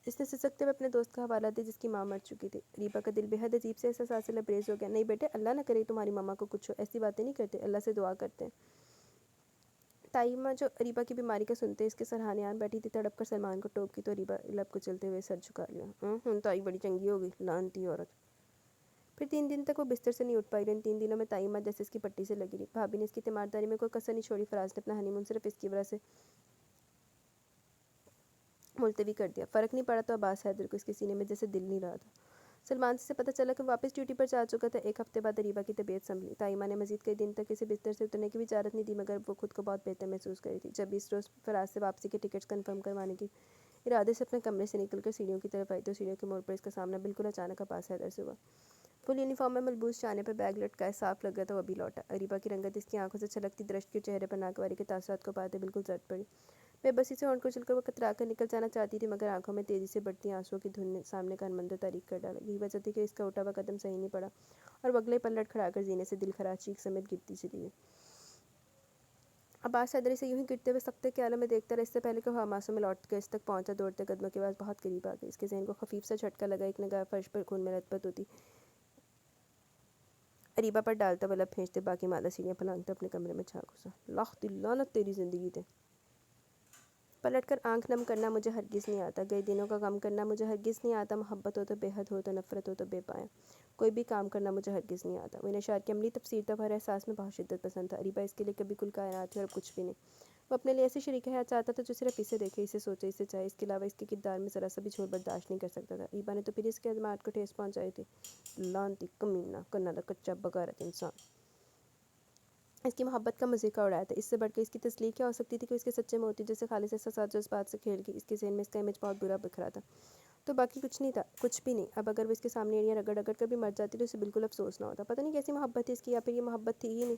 اس نے سسکتے ہوئے اپنے دوست کا حوالہ دیا جس کی ماں مر چکی تھی۔ اریبہ کا دل بے حد عجیب سے احساسات سے لبریز ہو گیا۔ نہیں بیٹے، اللہ نہ کرے تمہاری ماما کو کچھ ہو، ایسی باتیں نہیں کرتے، اللہ سے دعا کرتے ہیں۔ تائمہ جو اریبہ کی بیماری کا سنتے اس کے سرہانے آن بیٹھی تھی، تڑپ کر سلمان کو ٹوک کی تو اریبہ لب کو چلتے ہوئے سر جھکا لیا۔ تائی بڑی چنگی ہو گئی، لعنتی عورت۔ پھر 3 دن تک وہ بستر سے نہیں اٹھ پائی۔ ان 3 دنوں میں تائمہ جیسے اس کی پٹی سے لگی رہی۔ بھابھی نے اس کی تیمارداری میں کوئی کسر نہیں چھوڑی۔ فراز نے اپنا ہنی مون صرف اس کی وجہ سے ملتوی کر دیا۔ فرق نہیں پڑا تو عباس حیدر کو اس کے سینے میں جیسے دل نہیں رہا تھا۔ سلمان سے پتہ چلا کہ وہ واپس ڈیوٹی پر جا چکا تھا۔ ایک ہفتے بعد اریبہ کی طبیعت سنبھلی۔ تائمہ نے مزید کئی دن تک اسے بستر سے اترنے کی بھی اجازت نہیں دی، مگر وہ خود کو بہت بہتر محسوس کر رہی تھی۔ جب اس روز فراز سے واپسی کے ٹکٹس کنفرم کروانے کی ارادے سے اپنے کمرے سے نکل کر سیڑھیوں کی طرف آئی تو سیڑھیوں کے موڑ پر اس کا سامنا بالکل اچانک عباس حیدر سے ہوا۔ فل یونیفارم میں ملبوس، چانے پر بیگ لٹکائے، صاف لگ رہا تھا وہ ابھی لوٹا۔ اریبہ کی رنگت اس کی آنکھوں سے چھلکتی درشت کے چہرے پر ناگواری کے تاثرات کو پاتے بالکل زرد پڑی۔ بے بسی سے ہونٹ کچل کر وہ کترا کر نکل جانا چاہتی تھی، مگر آنکھوں میں تیزی سے بڑھتی آنسوؤں کی دھن نے سامنے کا منظر تاریک کر ڈالا۔ یہی وجہ تھی کہ اس کا اٹھا ہوا قدم صحیح نہیں پڑا اور وہ اگلے پل لڑکھڑا کر زینے سے دل خراش چیخ سمیت گرتی چلی گئی۔ عباس حیدر اسے یوں ہی گرتے ہوئے سختے خیالوں میں دیکھتا رہا۔ اس سے پہلے کہ وہ حماسوں میں لوٹ کر اس تک پہنچا، دوڑتے قدموں کے بعد بہت قریب آ گئی۔ اس کے ذہن کو خفیف سا جھٹکا لگا، ایک نگاہ فرش پر خون میں لت پت ہوتی اریبہ پر ڈالتا وہ لب کھینچتے باقی مادہ سیڑھیاں پھلانگتا اپنے کمرے میں جھا گھسا۔ لاکھ دی لعنت تیری زندگی دے۔ پلٹ کر آنکھ نم کرنا مجھے ہرگز نہیں آتا، گئے دنوں کا غم کرنا مجھے ہرگز نہیں آتا، محبت ہو تو بے حد ہو تو نفرت ہو تو بے پایاں، کوئی بھی کام کرنا مجھے ہرگز نہیں آتا۔ وہ ان اشعار کی عملی تفسیر تھا، وہ ہر احساس میں بہت شدت پسند تھا۔ اریبہ اس کے لیے کبھی کل کائنات تھی اور اب کچھ بھی نہیں۔ وہ اپنے لیے ایسی شریک حیات چاہتا تھا جو صرف اسے دیکھے، اسے سوچے، اسے چاہے، اس کے علاوہ اس کے کردار میں ذرا سا بھی جھوٹ برداشت نہیں کر سکتا تھا۔ ریبا نے تو پھر اس کے اعتماد کو ٹھیس پہنچائی تھی۔ لانتی کمینہ، کنادا کچا بغیرت انسان، اس کی محبت کا مذاق اڑایا تھا۔ اس سے بڑھ کے اس کی تسلیم کیا ہو سکتی تھی کہ اس کے سچے موتی جیسے خالص احساسات جذبات سے کھیل گئی۔ اس کے ذہن میں اس کا امیج بہت برا بکھرا تھا، تو باقی کچھ نہیں تھا، کچھ بھی نہیں۔ اب اگر وہ اس کے سامنے ایڑیاں رگڑ رگڑ کر بھی مر جاتی تو اسے بالکل افسوس نہ ہوتا۔ پتہ نہیں کیسی محبت تھی اس کی، یا پھر یہ محبت تھی ہی نہیں۔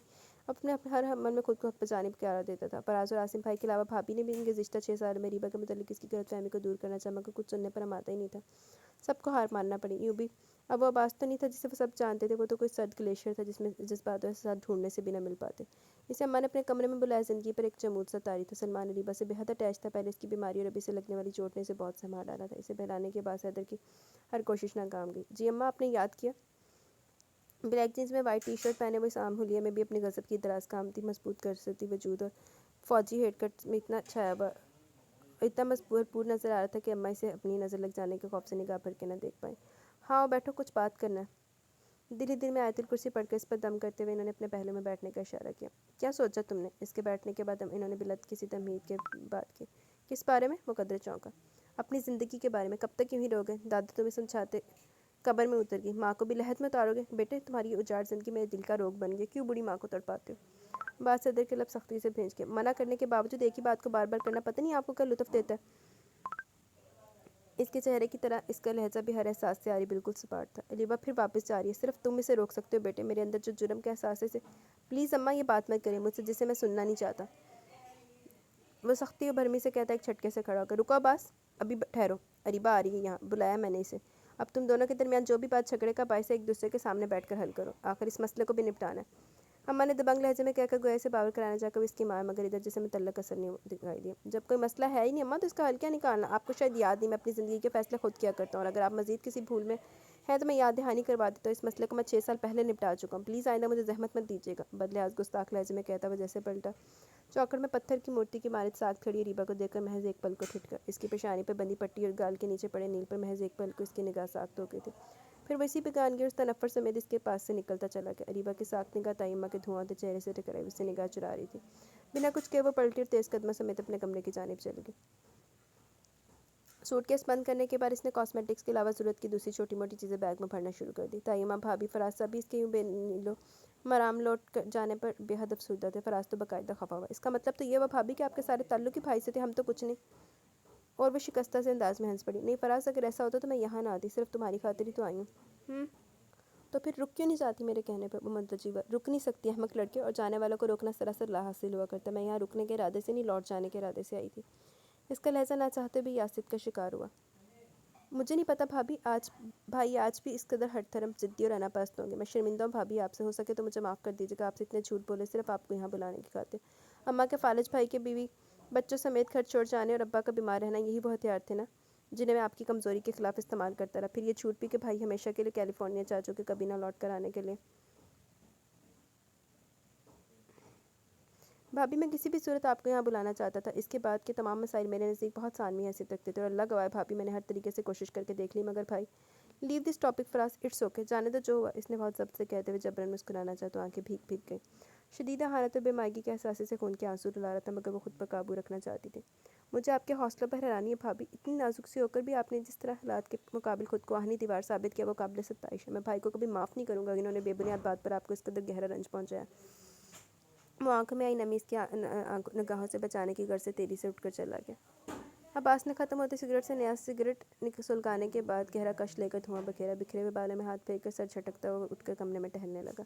اپنے ہر عمل میں خود کو حق بجانب قرار دیتا تھا۔ فراز اور عاصم بھائی کے علاوہ بھابھی نے بھی ان گزشتہ 6 سال میں ریبا کے متعلق اس کی غلط فہمی کو دور کرنا چاہا، مگر کچھ سننے پر آمادہ ہی نہیں تھا۔ سب کو ہار ماننا پڑی۔ یوں بھی اب وہ عباس تو نہیں تھا جسے وہ سب جانتے تھے، وہ تو کوئی سرد گلیشیئر تھا جس میں جذبات اور احساسات ڈھونڈنے سے بھی نہ مل پاتے۔ اسے اماں نے اپنے کمرے میں بلایا، زندگی پر ایک جمود سا طاری تھا۔ سلمان ریبا سے بے حد اٹیچ تھا، پہلے اس کی بیماری اور ابھی سے لگنے والی چوٹ نے اسے بہت سنبھال ڈالا تھا۔ اسے بہلانے کے بعد حیدر کی ہر کوشش ناکام گئی۔ جی اماں، آپ نے یاد کیا؟ بلیک جینز میں وائٹ ٹی شرٹ پہنے وہ اس عام حلیے میں بھی اپنی غضب کی دراز کامتی مضبوط کر سکتی وجود اور فوجی ہیڈ کٹ میں اتنا بھرپور نظر آ رہا تھا کہ اماں اسے اپنی نظر لگ جانے کے خوف سے نگاہ بھر کے نہ دیکھ پائیں۔ ہاں بیٹھو، کچھ بات کرنا ہے۔ دل ہی دل میں آیت الکرسی پڑھ کر اس پر دم کرتے ہوئے انہوں نے اپنے پہلو میں بیٹھنے کا اشارہ کیا۔ کیا سوچا تم نے؟ اس کے بیٹھنے کے بعد انہوں نے بلت کسی تمہید کے بات کی۔ کس بارے میں؟ مقدر چونکا۔ اپنی زندگی کے بارے میں۔ کب تک یوں ہی رہو گے؟ دادا تمہیں سمجھاتے قبر میں اتر گئی۔ ماں کو بھی لحد میں اتارو گے؟ بیٹے تمہاری یہ اجاڑ زندگی میرے دل کا روگ بن گئی، کیوں بوڑھی ماں کو تڑپاتے ہو؟ بات صدر کے لب سختی سے بھینچ گئے۔ منع کرنے کے باوجود ایک ہی بات کو بار بار کرنا پتہ نہیں آپ کو کیا لطف دیتا ہے۔ اس کے چہرے کی طرح اس کا لہجہ بھی ہر احساس سے آری بالکل سپاٹ تھا۔ ریبا پھر واپس جا رہی ہے، صرف تم اسے روک سکتے ہو بیٹے، میرے اندر جو جرم کے احساس ہے پلیز اماں یہ بات مت کریں مجھ سے جسے میں سننا نہیں چاہتا۔ وہ سختی و بھرمی سے کہتا ایک جھٹکے سے کھڑا ہو کر۔ رکو عباس، ابھی ٹھہرو، ریبا آ رہی ہے یہاں، بلایا میں نے اسے۔ اب تم دونوں کے درمیان جو بھی بات جھگڑے کا باعث ہے ایک دوسرے کے سامنے بیٹھ کر حل کرو، آخر اس مسئلے کو بھی نپٹانا ہے۔ اماں نے دبنگ لہجے میں کہہ کر گویا سے باور کرانا چاہ کر اس کی ماں، مگر ادھر جسے متعلق اثر نہیں دکھائی دیا۔ جب کوئی مسئلہ ہے ہی نہیں اماں تو اس کا حل کیا نکالنا؟ آپ کو شاید یاد نہیں میں اپنی زندگی کے فیصلے خود کیا کرتا ہوں، اور اگر آپ مزید کسی بھول میں ہیں تو میں یاد دہانی کروا دیتا ہوں۔ اس مسئلے کو میں 6 سال پہلے نپٹا چکا ہوں، پلیز آئندہ مجھے زحمت مت دیجیے گا، بدلحاظ گستاخ لہجے میں کہتا ہوا جیسے پلٹا۔ چوکڑ میں پتھر کی مورتی کی مانند ساتھ کھڑی ریبا کو دیکھ کر محض ایک پل کو ٹھٹکا۔ اس کی پیشانی پر بندھی پٹی اور گال کے نیچے پڑے نیل پر محض ایک پل کو اس کی نگاہ ساخت ہو گئی تھی۔ پھر وہ اسی بیگانگی اور اس تنفر سمیت اس کے پاس سے نکلتا چلا گیا۔ ریبا کی ساخت نگاہ تائمہ کے دھواں دے چہرے سے ٹکرائی، اس سے نگاہ چرا رہی تھی۔ بنا کچھ کہے وہ پلٹی اور تیز قدموں سمیت اپنے کمرے کی جانب چل گئی۔ سوٹ کیس بند کرنے کے بعد اس نے کاسمیٹکس کے علاوہ ضرورت کی دوسری چھوٹی موٹی چیزیں بیگ میں بھرنا شروع کر دی۔ تائمہ، بھابھی، فراز سبھی اس کے یوں بے نیلو مرام لوٹ جانے پر بے حد افسردہ تھے۔ فراز تو باقاعدہ خفا ہوا۔ اس کا مطلب تو یہ ہوا بھابھی کہ آپ کے سارے تعلق ہی بھائی سے تھے، ہم تو کچھ نہیں۔ اور وہ شکستہ سے انداز میں ہنس پڑی۔ نہیں فراز، اگر ایسا ہوتا تو میں یہاں نہ آتی، صرف تمہاری خاطر ہی تو آئی ہوں۔ تو پھر رک کیوں نہیں جاتی میرے کہنے پر؟ وہ مندرجہ ہوا۔ رک نہیں سکتی احمق لڑکے، اور جانے والوں کو روکنا سراسر لا حاصل ہوا کرتا۔ میں یہاں رکنے کے ارادے سے نہیں، لوٹ جانے کے ارادے سے آئی تھی۔ اس کا لہجہ نہ چاہتے بھی یاسر کا شکار ہوا۔ مجھے نہیں پتا بھابھی، بھائی آج بھی اس قدر ہٹ دھرم ضدی اور انا پرست ہوں گے۔ میں شرمندہ ہوں بھابھی آپ سے، ہو سکے تو مجھے معاف کر دیجیے گا، آپ سے اتنے جھوٹ بولے صرف آپ کو یہاں بلانے کی خاطر۔ اماں کے فالج بھائی کے بیوی بچوں سمیت گھر چھوڑ جانے اور ابا کا بیمار رہنا، یہی وہ ہتھیار تھے نا جنہیں میں آپ کی کمزوری کے خلاف استعمال کرتا رہا۔ پھر یہ جھوٹ بھی کہ بھائی ہمیشہ کے لیے کیلیفورنیا جا چکے، کبھی نہ لوٹ کر آنے کے لیے۔ بھابھی میں کسی بھی صورت آپ کو یہاں بلانا چاہتا تھا۔ اس کے بعد کے تمام مسائل میرے نزدیک بہت ثانوی حیثیت رکھتے تھے، اور اللہ گواہ ہے بھابھی میں نے ہر طریقے سے کوشش کر کے دیکھ لی، مگر بھائی leave this topic Faraz, it's okay, جانے دو جو ہوا۔ اس نے بہت ضبط سے کہتے ہوئے جبراً مسکرانا چاہا تو آنکھیں بھیگ بھیگ گئیں۔ شدید اہانت اور بے مائگی کے احساس سے خون کے آنسو رلا رہا تھا، مگر وہ خود پر قابو رکھنا چاہتی تھی۔ مجھے آپ کے حوصلوں پر حیرانی ہے بھابھی، اتنی نازک سی ہو کر بھی آپ نے جس طرح حالات کے مقابل خود کو آہنی دیوار ثابت کیا وہ قابل ستائش ہے۔ میں بھائی کو کبھی معاف نہیں کروں گا انہوں نے بے بنیاد بات پر آپ کو اس قدر گہرا رنج پہنچایا۔ وہ آنکھوں میں آئی نمی اس کی نگاہوں سے بچانے کی غرض سے تیزی سے اٹھ کر چلا گیا۔ عباس نے ختم ہوتے سگریٹ سے نیا سگریٹ سلگانے کے بعد گہرا کش لے کر دھواں بکھیرا، بکھرے ہوئے بالوں میں ہاتھ پھیر کر سر جھٹکتا ہوا اٹھ کر کمرے میں ٹہلنے لگا۔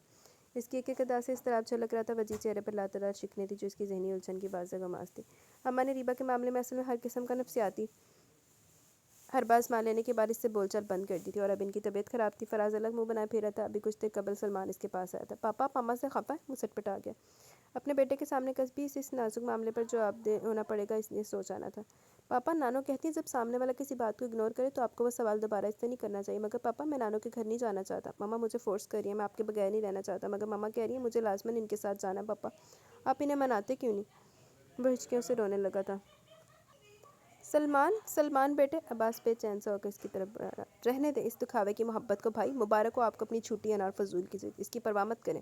اس کی ایک ایک ادا سے اضطراب جھلک رہا تھا، وجیح چہرے پر لاتعداد شکنیں تھیں جو اس کی ذہنی الجھن کی باعث گماز تھی۔ اماں نے ریبا کے معاملے میں اصل میں ہر قسم کا نفسیاتی حربہ آزما لینے کے بعد اس سے بول چال بند کر دی تھی، اور اب ان کی طبیعت خراب تھی۔ فراز الگ منہ بنائے پھر رہا تھا۔ ابھی کچھ دیر قبل سلمان اس کے پاس آیا تھا۔ پاپا آپ اماں سے خفا ہیں؟ وہ سٹپٹ آ گیا۔ اپنے بیٹے کے سامنے کس بھی اس نازک معاملے پر جواب ہونا پڑے گا اس نے سوچ آنا تھا۔ پاپا نانو کہتی ہیں جب سامنے والا کسی بات کو اگنور کرے تو آپ کو وہ سوال دوبارہ اس سے نہیں کرنا چاہیے۔ مگر پاپا میں نانو کے گھر نہیں جانا چاہتا، ماما مجھے فورس کر رہی ہیں، میں آپ کے بغیر نہیں رہنا چاہتا، مگر ماما کہہ رہی ہیں مجھے لازماً ان کے ساتھ جانا۔ پاپا آپ انہیں مناتے کیوں نہیں؟ وہ ہچکیوں سے رونے لگا تھا۔ سلمان بیٹے، عباس بے چین سے ہو کر اس کی طرف بڑھا رہا۔ رہنے دیں اس دکھاوے کی محبت کو بھائی، مبارک ہو آپ کو اپنی چھوٹی انار فضول کی ضد، اس کی پرواہ مت کریں۔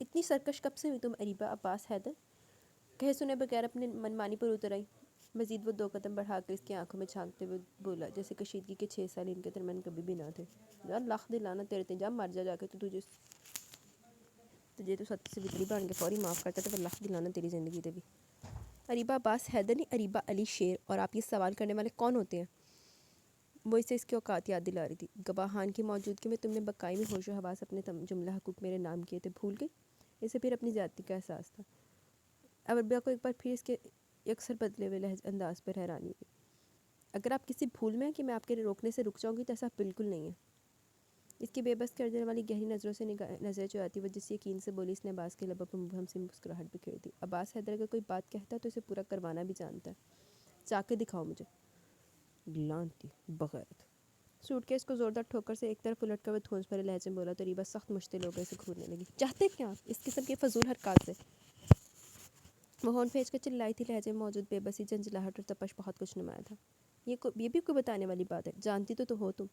اتنی سرکش کب سے ہوئی تم اریبہ عباس حیدر؟ کہے سنے بغیر اپنے منمانی پر اتر آئی۔ مزید وہ 2 قدم بڑھا کر اس کی آنکھوں میں جھانکتے ہوئے بولا جیسے کشیدگی کے 6 سال ان کے درمیان کبھی بھی نہ تھے۔ یار لاکھ دلانا تیرے تے جا مر جا کے تو تجھے تو سچ سے بجلی بان کے فوری معاف کرتا تو لاکھ دلانا تیری زندگی دے بھی۔ اریبہ عباس حیدر نہیں، اریبہ علی شیر، اور آپ یہ سوال کرنے والے کون ہوتے ہیں؟ وہ اسے اس کی اوقات یاد دلا رہی تھی۔ گواہان کی موجودگی میں تم نے بقائی میں ہوش و حواس اپنے جملہ حقوق میرے نام کیے تھے، بھول گئی؟ اسے پھر اپنی زیادتی کا احساس تھا۔ اربیہ کو ایک بار پھر اس کے یکسر بدلے ہوئے انداز پر حیرانی ہوئی۔ اگر آپ کسی بھول میں ہیں کہ میں آپ کے روکنے سے رک جاؤں گی تو ایسا بالکل نہیں ہے۔ اس کی بے بس کر دینے والی گہری نظروں سے نظریں چراتی وہ جس یقین سے بولی، اس نے عباس کے لبوں پر مبہم سی مسکراہٹ بکھیر دی۔ عباس حیدر اگر کوئی بات کہتا ہے تو اسے پورا کروانا بھی جانتا ہے۔ چاہ کے دکھاؤ مجھے۔ لعنتی بغیرت۔ سوٹ کیس کو زوردار ٹھوکر سے ایک طرف الٹ کر وہ دھونس بھرے لہجے میں بولا تو ریبہ سخت مشتعل ہو کر اسے گھورنے لگی۔ چاہتے کیا آپ اس قسم کی فضول حرکات سے؟ وہ ہون پھینچ کر چلائی تھی، لہجے میں موجود بے بسی، جھنجھلاہٹ اور تپش بہت کچھ نمایاں تھا۔ یہ بھی کوئی بتانے والی بات ہے؟ جانتی تو ہو تم؟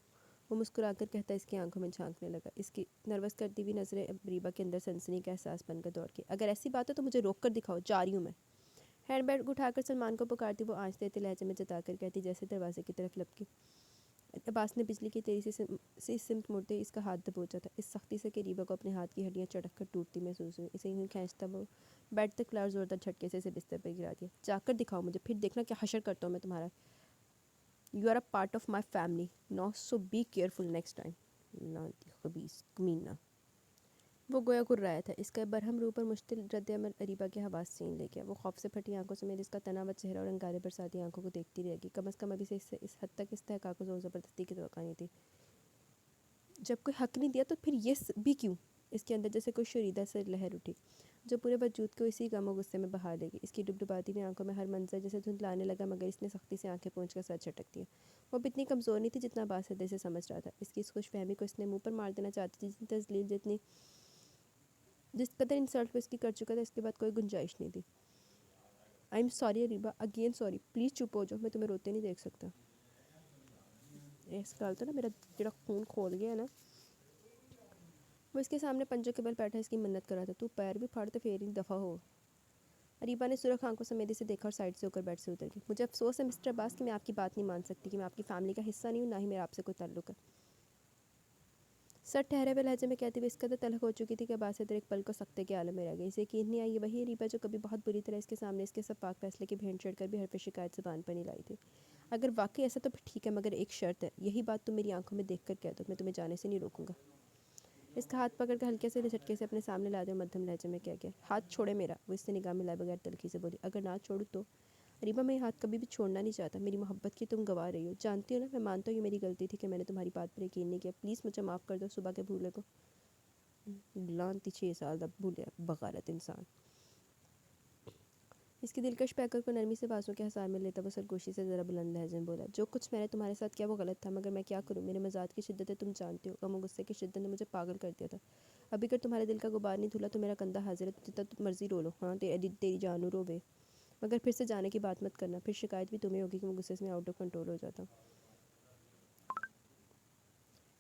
وہ مسکرا کر کہتا اس کی آنکھوں میں جھانکنے لگا۔ اس کی نروس کرتی ہوئی نظریں ریبہ کے اندر سنسنی کا احساس بن کر دوڑ گئی۔ اگر ایسی بات ہے تو مجھے روک کر دکھاؤ، جا رہی ہوں میں۔ ہینڈ بیگ اٹھا کر سلمان کو پکارتی وہ آنچ دیتے لہجے میں جتا کر کہتی جیسے دروازے کی طرف لپکی۔ عباس نے بجلی کی تیزی سے سمت مڑتے اس کا ہاتھ دبوچا تھا، اس سختی سے کہ ریبہ کو اپنے ہاتھ کی ہڈیاں چڑک کر ٹوٹتی محسوس ہوئی۔ اسے یوں کھینچتا وہ بیڈ تک لاؤ، زوردار جھٹکے سے اسے بستر پر گرا دیا۔ جا کر دکھاؤ مجھے، پھر دیکھنا کیا حشر کرتا ہوں میں تمہارا۔ You are a part of my family no, so be careful next time. لعنتی خبیث کمینہ۔ وہ گویا گھررایا تھا۔ اس کا برہم روح پر مشتعل رد عمل اریبہ کے حواس چھین لے گیا۔ وہ خوف سے پھٹی آنکھوں سمیت اس کا تنا ہوا چہرہ اور انگارے برساتی آنکھوں کو دیکھتی رہ گئی۔ کم از کم ابھی سے اس حد تک استحقاق و زور زبردستی کی توقع نہیں تھی۔ جب کوئی حق نہیں دیا تو پھر یہ بھی کیوں؟ اس کے اندر جیسے کوئی شریدہ سے لہر اٹھی جو پورے وجود کو اسی غم و غصے میں بہا لے گی۔ اس کی ڈبڈباتی ہوئی آنکھوں میں ہر منظر جیسے دھندلانے لگا، مگر اس نے سختی سے آنکھیں پونچھ کر سر جھٹک دیا۔ وہ اب اتنی کمزور نہیں تھی جتنا عباس حیدر سے سمجھ رہا تھا۔ اس کی اس خوش فہمی کو اس نے منہ پر مار دینا چاہتی تھی، جتنی تذلیل، جس قدر انسلٹ وہ اس کی کر چکا تھا، اس کے بعد کوئی گنجائش نہیں تھی۔ I am sorry Areeba, again sorry, please چپ ہو جاؤ، میں تمہیں روتے نہیں دیکھ سکتا۔ اس گال تو نا میرا جڑا خون کھول گیا ہے نا۔ وہ اس کے سامنے پنجوں کے بل بیٹھا اس کی منت کر رہا تھا۔ تو پیر بھی پھاڑ تو پھر ہی دفعہ ہو۔ اریبہ نے سرخ آنکھوں سمیت اسے دیکھا اور سائڈ سے ہو کر بیڈ سے اتر گئی۔ مجھے افسوس ہے مسٹر عباس کہ میں آپ کی بات نہیں مان سکتی، کہ میں آپ کی فیملی کا حصہ نہیں ہوں، نہ ہی میرا آپ سے کوئی تعلق ہے۔ سر ٹھہرے ہوئے لہجے میں کہتی ہوئے اس قدر تلخ ہو چکی تھی کہ عباس حیدر ایک پل کو سکتے کے عالم میں رہ گئی۔ اسے یقین نہیں آئی یہ وہی اریبہ جو کبھی بہت بری طرح اس کے سامنے اس کے سفاک فیصلے کی بھینٹ چڑھ کر بھی حرف شکایت زبان پر نہیں لائی تھی۔ اگر واقعی ایسا تو پھر ٹھیک ہے، مگر ایک شرط ہے، یہی بات تم میری آنکھوں میں دیکھ کر کہہ دو، میں تمہیں جانے سے نہیں روکوں گا۔ اس کا ہاتھ پکڑ کر ہلکے سے جھٹکے سے اپنے سامنے لا دے اور مدھم لہجے میں کہہ گیا، ہاتھ چھوڑے میرا۔ وہ اس سے نگاہ ملائے بغیر تلخی سے بولی، اگر نہ چھوڑوں تو؟ اریبہ میں یہ ہاتھ کبھی بھی چھوڑنا نہیں چاہتا، میری محبت کی تم گواہ رہی ہو، جانتی ہو نا۔ میں مانتا ہوں یہ میری غلطی تھی کہ میں نے تمہاری بات پر یقین نہیں کیا، پلیز مجھے معاف کر دو۔ صبح کے بھولے کو لعنتی 6 سال دا بھولیا بغیرت انسان۔ اس کی دلکش پیکر کو نرمی سے بازوں کے حصار میں لیتا وہ سرگوشی سے ذرا بلند لہجے میں بولا، جو کچھ میں نے تمہارے ساتھ کیا وہ غلط تھا، مگر میں کیا کروں، میرے مزاج کی شدتیں تم جانتی ہو، غم و غصے کی شدت نے مجھے پاگل کر دیا تھا۔ ابھی اگر تمہارے دل کا غبار نہیں دھلا تو میرا کندھا حاضر ہے، جتنا تم مرضی رو لو، ہاں تیری جانو روے، مگر پھر سے جانے کی بات مت کرنا، پھر شکایت بھی تمہیں ہوگی کہ میں غصے سے آؤٹ آف کنٹرول ہو جاتا ہوں۔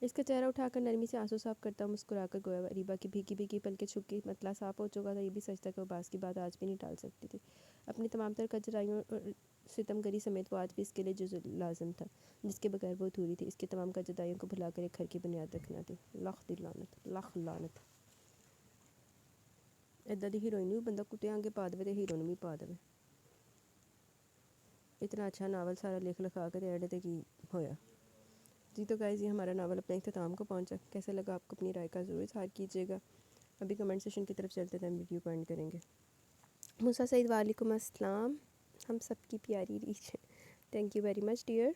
اس کا چہرہ اٹھا کر نرمی سے آنسو صاف کرتا مسکرا کر گویا اریبہ کی بھیگی بھیگی پلکیں چھپ گئی۔ مطلع صاف ہو چکا تھا، یہ بھی سچ تھا کہ وہ عباس کی بات آج بھی نہیں ٹال سکتی تھی۔ اپنی تمام تر کجرائیوں اور ستم گری سمیت وہ آج بھی اس کے لیے جزو لازم تھا، جس کے بغیر وہ ادھوری تھی۔ اس کی تمام کجرائیوں کو بھلا کر ایک گھر کی بنیاد رکھنا تھی۔ لاکھ دی لعنت، لاکھ لعنت۔ ایدہ دی ہیروئن بھی بندہ کتے آنگے پا دے تے ہیرو نوں بھی پا دے۔ اتنا اچھا ناول سارا لکھ لکھا کے ایڈے تے کی ہویا۔ جی تو گائز یہ ہمارا ناول اپنے اختتام کو پہنچا۔ کیسا لگا آپ کو؟ اپنی رائے کا ضرور اظہار کیجیے گا۔ ابھی کمنٹ سیشن کی طرف چلتے تھے، ہم ویڈیو کو اینڈ کریں گے۔ موسیٰ سعید وعلیکم السلام، ہم سب کی پیاری ریچ ہے، thank you very much dear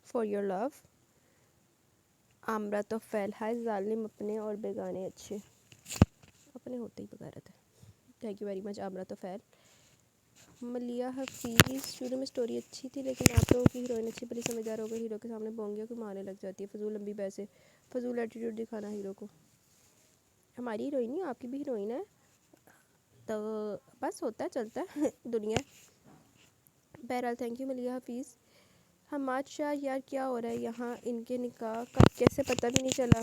for your love. Amira تو فیل ہے ظالم اپنے اور بیگانے اچھے، اپنے ہوتے ہی بغیرت ہے۔ تھینک یو ویری مچ عامرہ تو فیل۔ ملیہ حفیظ، شروع میں سٹوری اچھی تھی لیکن آپ لوگوں کی ہیروئن اچھی بڑی سمجھدار ہو گئی، ہیرو کے سامنے بونگیاں کو مارنے لگ جاتی ہے، فضول لمبی بحثیں، فضول ایٹیٹیوڈ دکھانا ہیرو کو۔ ہماری ہیروئن نہیں، آپ کی بھی ہیروئن ہے، تو بس ہوتا ہے چلتا ہے دنیا۔ بہرحال تھینک یو ملیہ حفیظ۔ حماد شاہ، یار کیا ہو رہا ہے یہاں، ان کے نکاح کا کیسے پتہ بھی نہیں چلا؟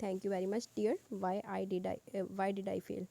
Thank you very much dear. Why did I fail?